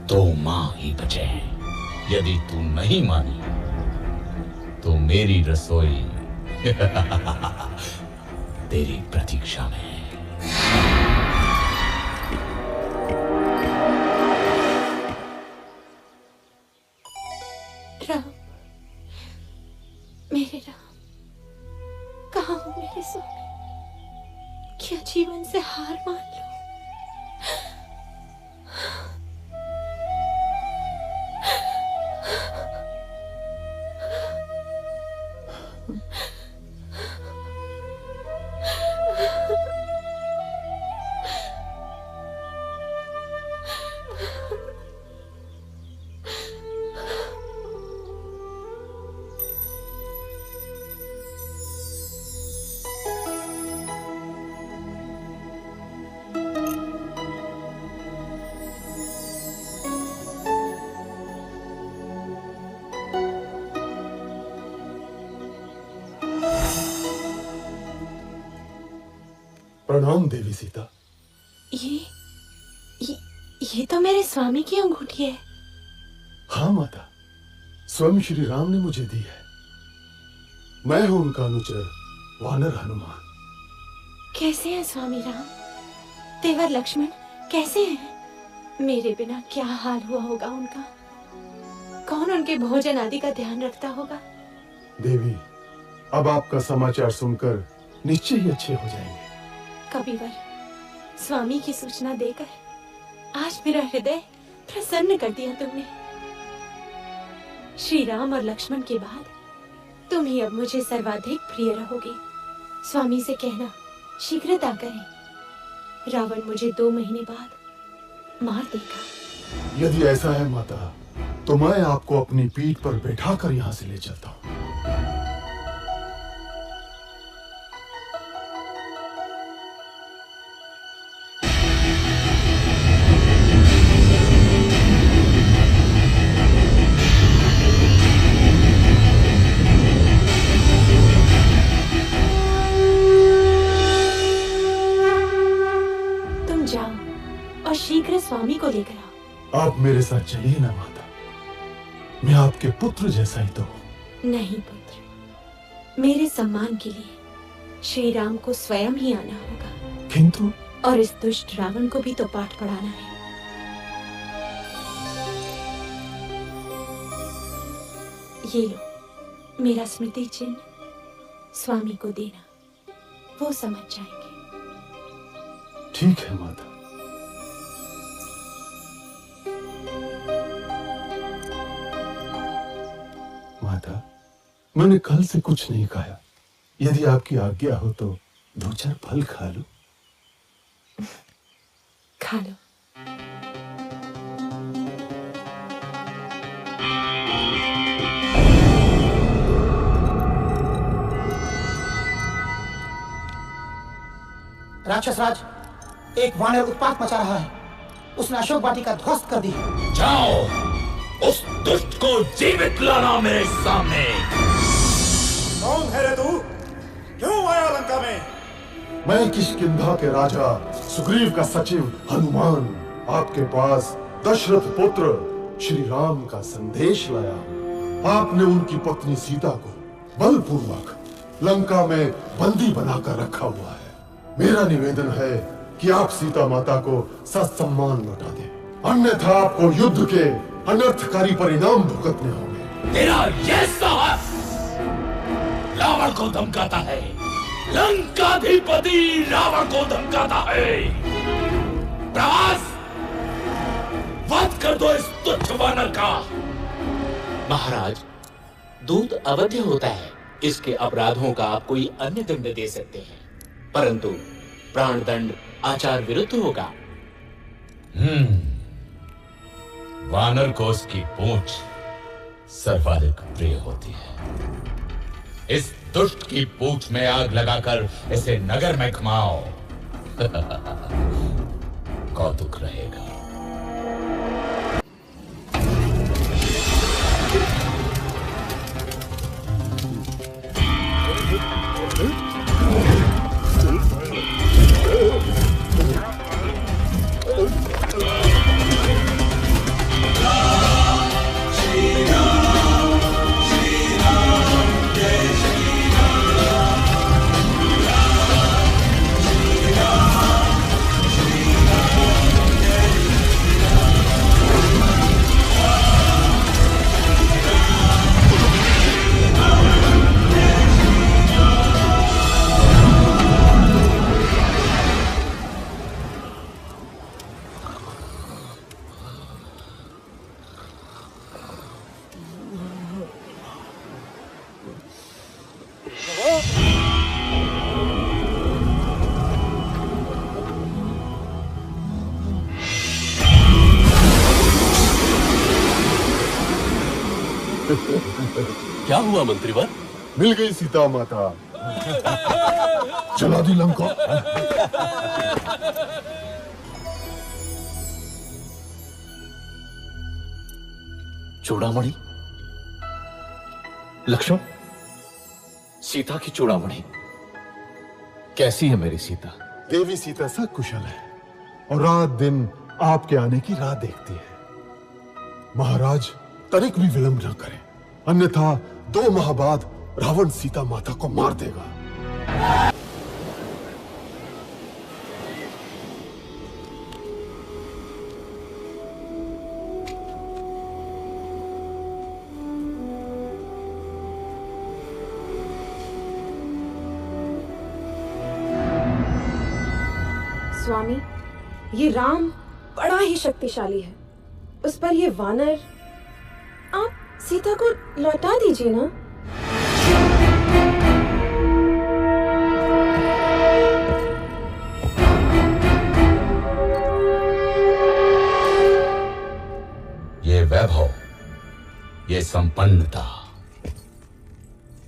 P: 2 माह ही बचे हैं। यदि तू नहीं मानी तो मेरी रसोई तेरी प्रतीक्षा में है।
G: राम, मेरे राम, कहाँ हो मेरे स्वामी? क्या जीवन से हार मान लो?
L: प्रणाम देवी सीता।
G: ये तो मेरे स्वामी की अंगूठी है।
L: हाँ माता, स्वयं श्री राम ने मुझे दी है। मैं हूं उनका अनुचर वानर हनुमान।
G: कैसे हैं स्वामी राम? तेवर लक्ष्मण कैसे हैं? मेरे बिना क्या हाल हुआ होगा उनका? कौन उनके भोजन आदि का ध्यान रखता होगा?
L: देवी, अब आपका समाचार सुनकर निश्चय ही अच्छे हो जाएंगे।
G: कबीवर, स्वामी की सूचना देकर आज मेरा हृदय प्रसन्न कर दिया तुमने। श्री राम और लक्ष्मण के बाद तुम ही अब मुझे सर्वाधिक प्रिय रहोगे। स्वामी से कहना शीघ्रता करें। रावण मुझे 2 महीने बाद मार देगा।
L: यदि ऐसा है माता, तो मैं आपको अपनी पीठ पर बैठाकर यहाँ से ले चलता हूँ।
G: स्वामी को लेकर आओ।
L: आप मेरे साथ चलिए ना माता, मैं आपके पुत्र जैसा ही तो हूं।
G: नहीं पुत्र, मेरे सम्मान के लिए श्री राम को स्वयं ही आना होगा।
L: किंतु
G: और इस दुष्ट रावण को भी तो पाठ पढ़ाना है। ये लो मेरा स्मृति चिन्ह, स्वामी को देना, वो समझ जाएंगे।
L: ठीक है माता। माता, मैंने कल से कुछ नहीं खाया। यदि आपकी आज्ञा हो तो 2-4 फल खा लो।
G: खा लो।
B: राक्षस राज, एक वानर उत्पात मचा रहा है। उसने अशोक वाटिका ध्वस्त कर दी।
K: जाओ, उस दुष्ट को जीवित लाना मेरे सामने।
Q: कौन है रे तू? क्यों आया लंका में?
L: मैं किष्किंधा के राजा सुग्रीव का सचिव हनुमान आपके पास दशरथ पुत्र श्री राम का संदेश लाया हूं। आपने उनकी पत्नी सीता को बलपूर्वक लंका में बंदी बनाकर रखा हुआ है। मेरा निवेदन है कि आप सीता माता को ससम्मान लौटा दें, अन्यथा आपको युद्ध के अनर्थकारी परिणाम भुगतने होंगे।
K: तेरा यह साहस रावण को धमकाता है, लंकाधिपति रावण को धमकाता है। प्रभास, वध कर दो इस तुच्छ वानर का।
P: महाराज, दूत अवध्य होता है, इसके अपराधों का आप कोई अन्य दंड दे सकते हैं, परंतु प्राण दंड आचार विरुद्ध होगा। वानर को उसकी पूंछ सर्वाधिक प्रिय होती है। इस दुष्ट की पूंछ में आग लगाकर इसे नगर में घुमाओ। कौतुक रहेगा।
N: क्या हुआ मंत्रीवर?
L: मिल गई सीता माता। जला दी लंका।
F: चूड़ामणि, लक्ष्मण, सीता की चूड़ामणि। कैसी है मेरी सीता?
L: देवी सीता सकुशल है और रात दिन आपके आने की राह देखती है। महाराज तनिक भी विलंब न करें, अन्यथा 2 माह बाद रावण सीता माता को मार देगा।
G: स्वामी, ये राम बड़ा ही शक्तिशाली है। उस पर ये वानर, आप सीता को लौटा दीजिए ना।
P: ये वैभव, ये संपन्नता,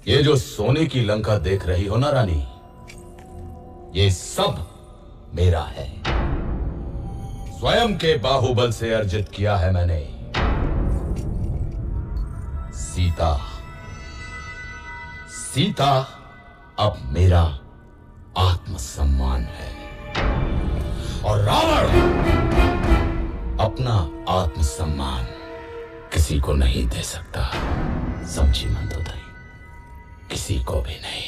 P: ये जो सोने की लंका देख रही हो ना रानी, ये सब मेरा है। स्वयं के बाहुबल से अर्जित किया है मैंने। सीता अब मेरा आत्मसम्मान है और रावण अपना आत्मसम्मान किसी को नहीं दे सकता। समझी मंदोदरी, किसी को भी नहीं।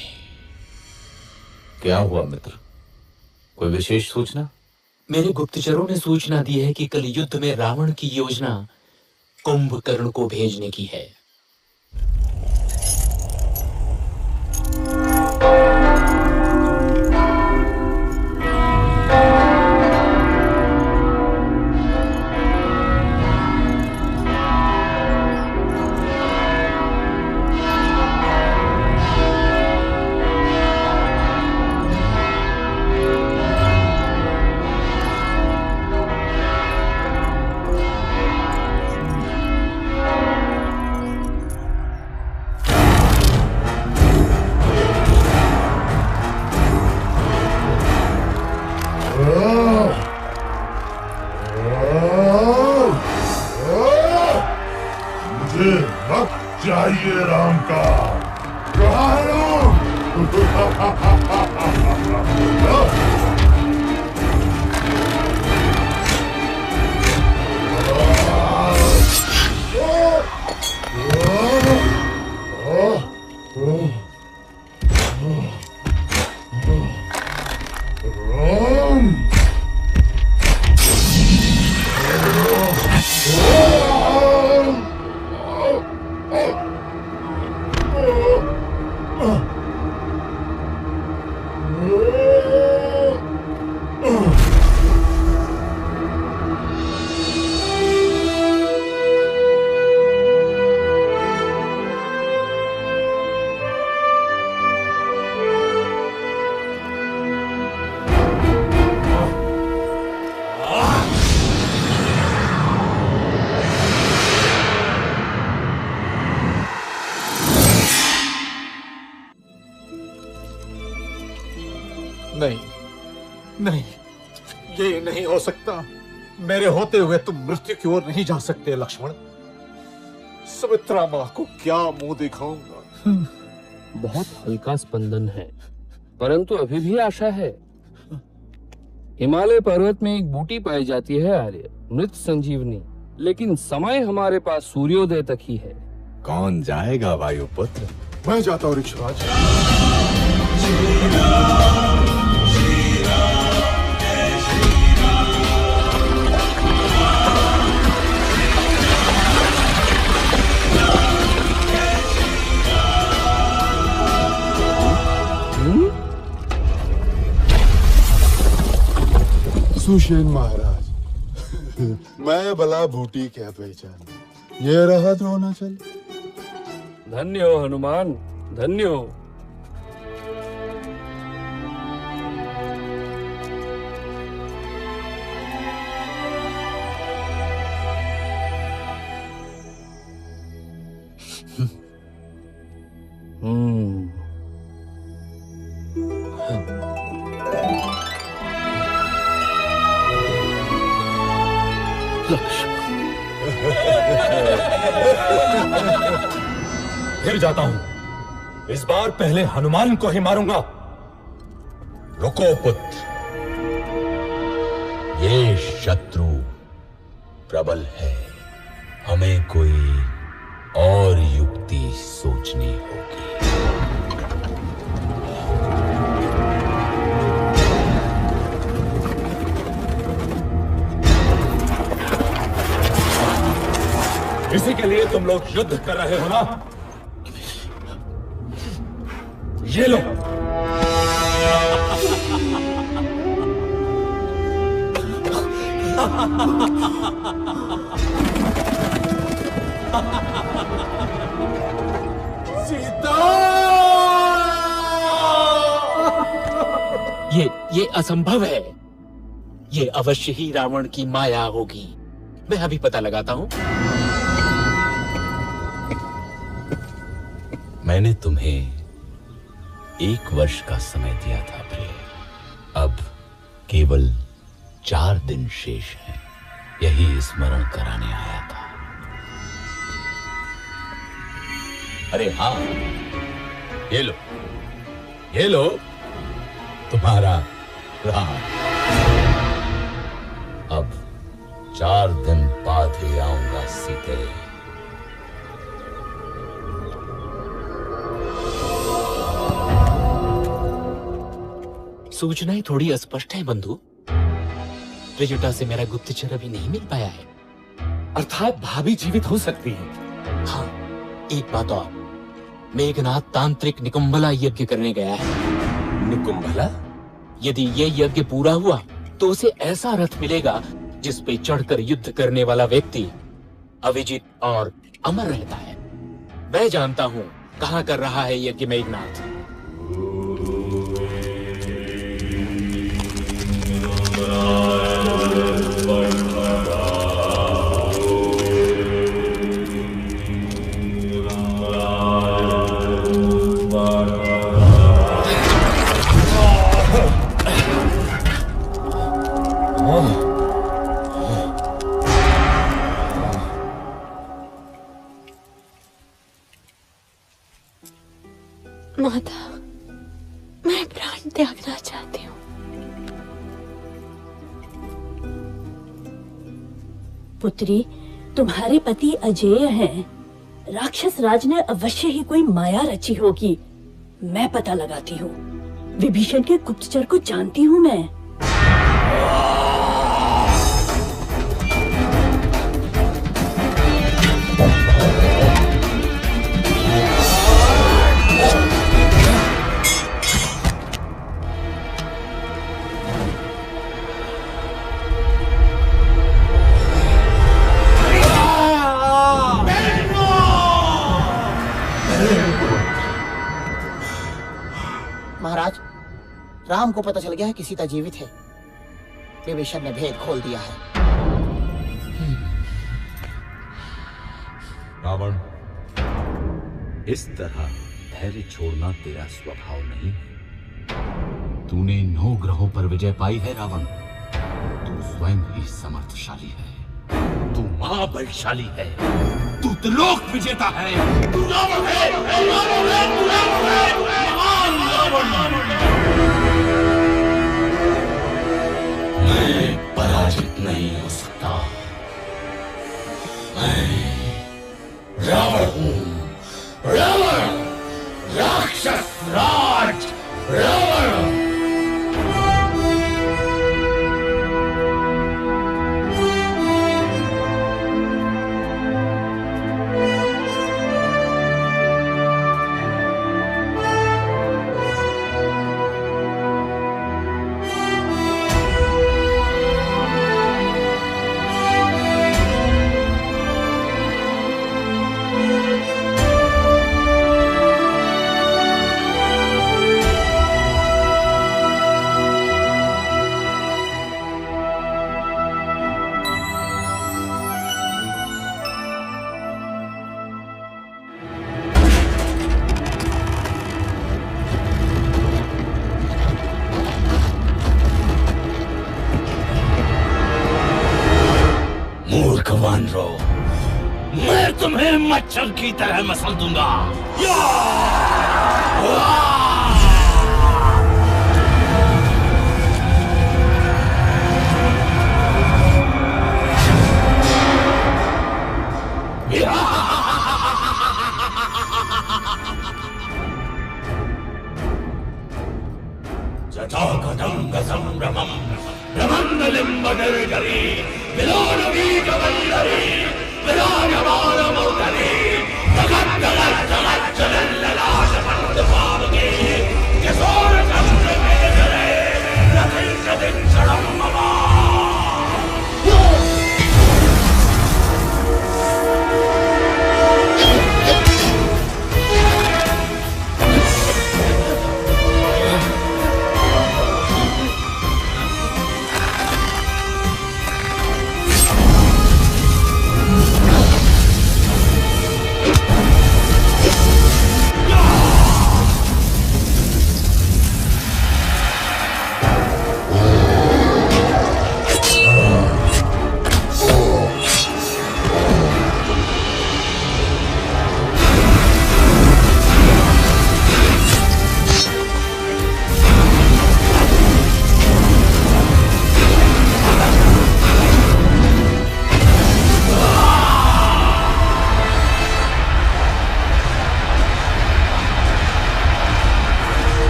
F: क्या हुआ मित्र, कोई विशेष सूचना?
R: मेरे गुप्तचरों ने सूचना दी है कि कल युद्ध में रावण की योजना कुंभकर्ण को भेजने की है।
M: चाहिए राम का।
S: नहीं, ये नहीं हो सकता। मेरे होते हुए तुम मृत्यु की ओर नहीं जा सकते लक्ष्मण। सुमित्रा माँ को क्या मुंह दिखाऊंगा?
T: बहुत हल्का स्पंदन है, परंतु अभी भी आशा है। हिमालय पर्वत में एक बूटी पाई जाती है आर्य, मृत संजीवनी, लेकिन समय हमारे पास सूर्योदय तक ही है।
O: कौन जाएगा वायुपुत्र?
L: मैं जाता हूँ ऋक्षराज। सुषेण महाराज, मैं भला बूटी क्या पहचान, ये रहा द्रोणाचल।
T: धन्य हो हनुमान, धन्य हो।
C: फिर जाता हूं। इस बार पहले हनुमान को ही मारूंगा।
P: रुको पुत्र, शत्रु प्रबल है। हमें कोई और युक्ति सोचनी होगी।
C: इसी के लिए तुम लोग युद्ध कर रहे हो ना? ये लो।
S: सीता!
R: ये असंभव है। ये अवश्य ही रावण की माया होगी। मैं अभी पता लगाता हूँ।
P: मैंने तुम्हें 1 वर्ष का समय दिया था प्रिय। अब केवल 4 दिन शेष हैं। यही स्मरण कराने आया था। अरे हाँ, ये लो तुम्हारा राम। अब 4 दिन बाद ही आऊंगा सीते।
R: सूचनाएं थोड़ी अस्पष्ट है बंधु। त्रिजटा से मेरा गुप्तचर अभी नहीं मिल पाया है।
A: अर्थात भाभी जीवित हो सकती है।
R: हाँ, एक बात और। मेघनाथ तांत्रिक निकुंभला यज्ञ करने गया है।
A: निकुंभला?
R: यदि ये यज्ञ पूरा हुआ तो उसे ऐसा रथ मिलेगा जिस पे चढ़कर युद्ध करने वाला व्यक्ति अविजित और अमर रहता है। मैं जानता हूँ कहाँ कर रहा है यज्ञ मेघनाथ।
G: माता, मैं प्राण त्यागना चाहती हूँ।
U: पुत्री, तुम्हारे पति अजेय हैं। राक्षस राज ने अवश्य ही कोई माया रची होगी। मैं पता लगाती हूँ। विभीषण के गुप्तचर को जानती हूँ मैं।
B: महाराज, राम को पता चल गया है कि सीता जीवित है। विभीषण ने भेद खोल दिया है।
P: रावण, इस तरह धैर्य छोड़ना तेरा स्वभाव नहीं है। तूने 9 ग्रहों पर विजय पाई है रावण। तू स्वयं ही समर्थशाली है। तू महाबलशाली है। तू त्रिलोक विजेता है। तू रावण है, रावण है, तू रावण है, महान रावण। मैं पराजित नहीं हो सकता। मैं रावण हूँ। रावण, राक्षस राज रावण। वानरो, मैं तुम्हें मच्छर की तरह मसल दूंगा।
K: लिम्ब निर्जरी विलोन बीज वल्लरी विराजमान मूर्धनि जगत जगत जगत चलन ललाट पंत पावके किशोर चंद्र में करे रथिल कदिन शरणम ममा।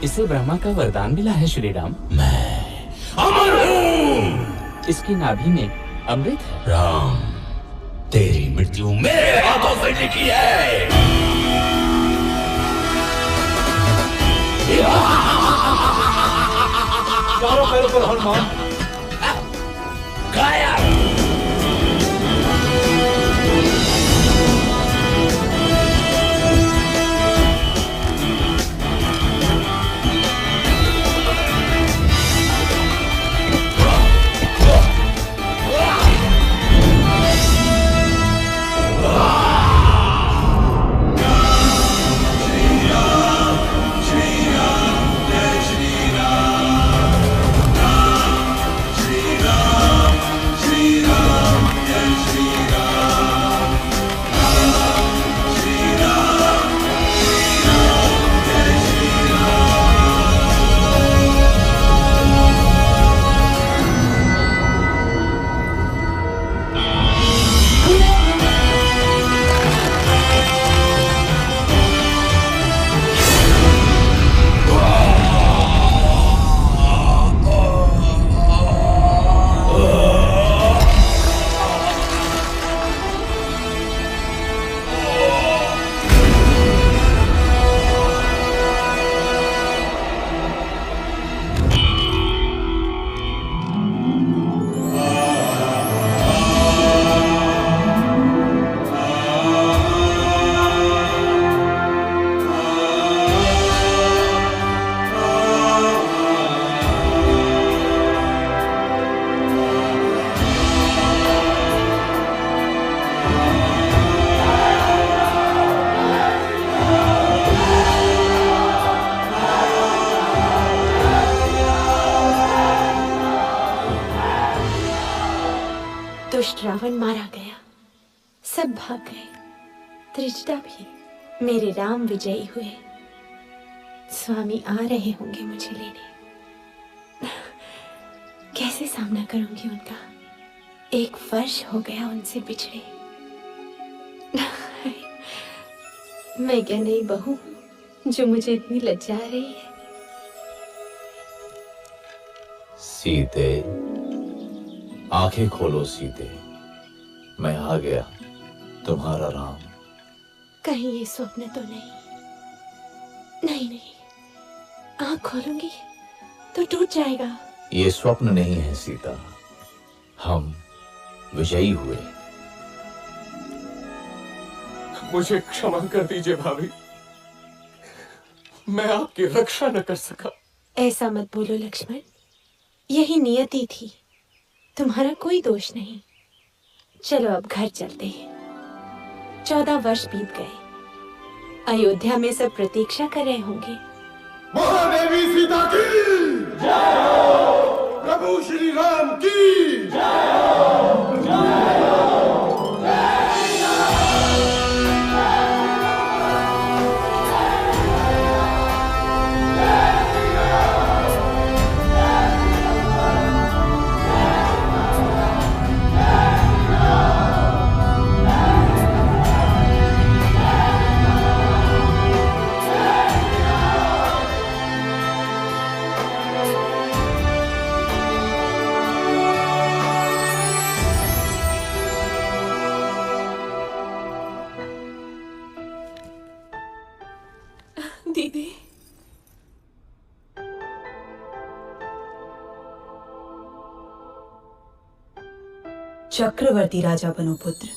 R: इसे ब्रह्मा का वरदान मिला है श्री राम।
K: मैं अमर हूँ।
R: इसकी नाभि में अमृत है।
K: राम, तेरी मृत्यु मेरे हाथों से लिखी है।
C: चारों पैरों पर हनुमान।
K: गायब।
G: दुष्ट रावण मारा गया, सब भाग गए, त्रिजटा भी। मेरे राम विजयी हुए। स्वामी आ रहे होंगे मुझे लेने। कैसे सामना करूंगी उनका? 1 वर्ष हो गया उनसे बिछड़े। मैं क्या नई बहू जो मुझे इतनी लज्जा रही है?
F: सीते, आंखें खोलो सीते, मैं आ गया, तुम्हारा राम।
G: कहीं ये स्वप्न तो नहीं? नहीं नहीं, आंख खोलूंगी तो टूट जाएगा।
F: ये स्वप्न नहीं है सीता, हम विजयी हुए।
C: मुझे क्षमा कर दीजिए भाभी, मैं आपकी रक्षा न कर सका।
G: ऐसा मत बोलो लक्ष्मण, यही नियति थी, तुम्हारा कोई दोष नहीं। चलो अब घर चलते हैं। 14 वर्ष बीत गए, अयोध्या में सब प्रतीक्षा कर रहे होंगे।
L: महादेवी सीता की जय हो, प्रभु श्री राम की जय हो, जय हो,
I: दीदी,
E: चक्रवर्ती राजा बनो पुत्र।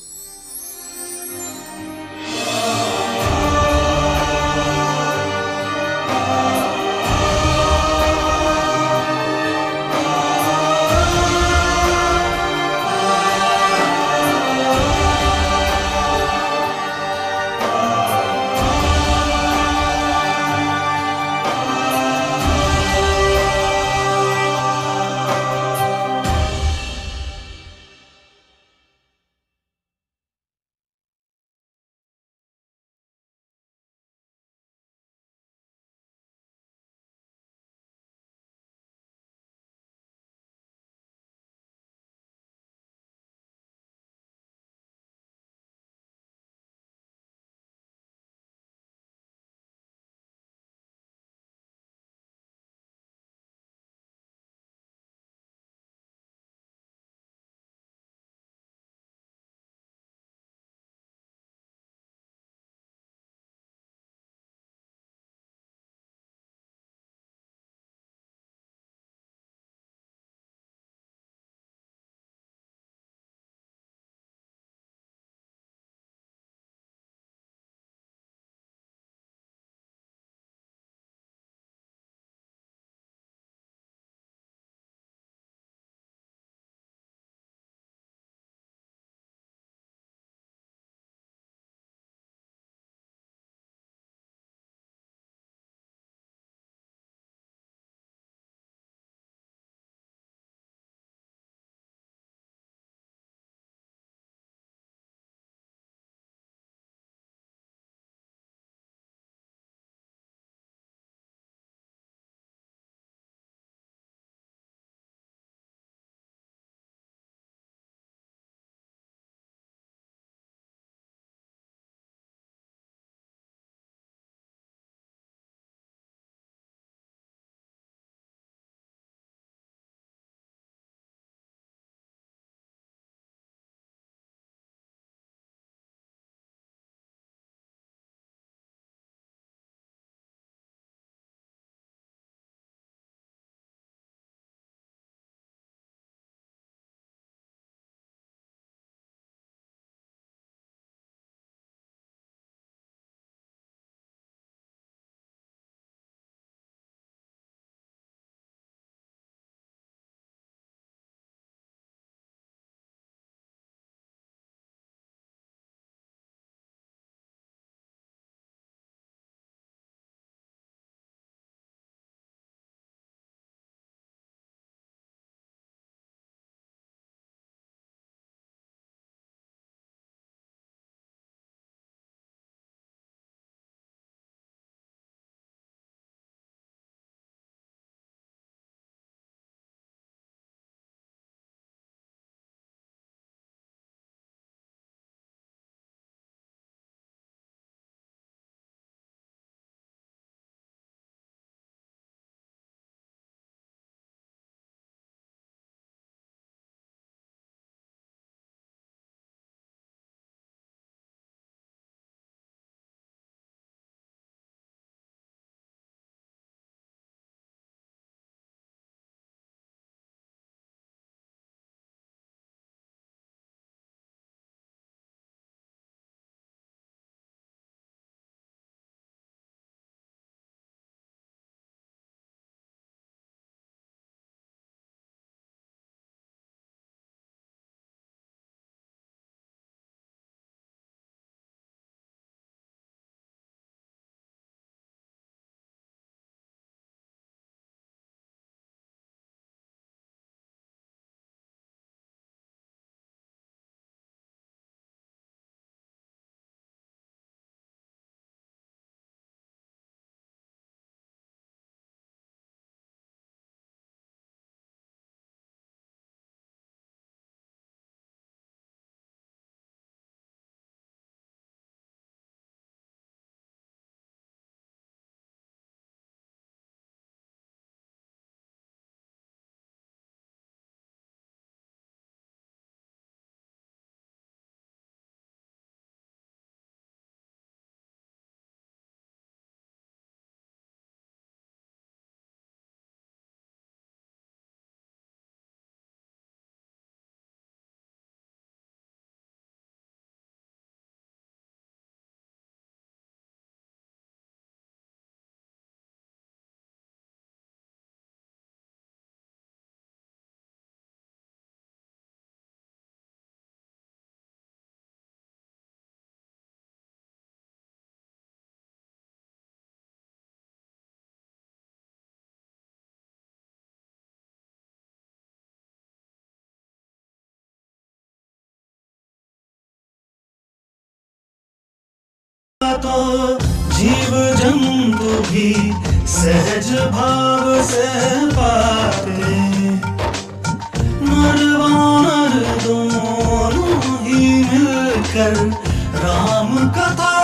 E: तो जीव जंतु भी सहज भाव से पाते। नर वानर दोनों ही मिलकर राम कथा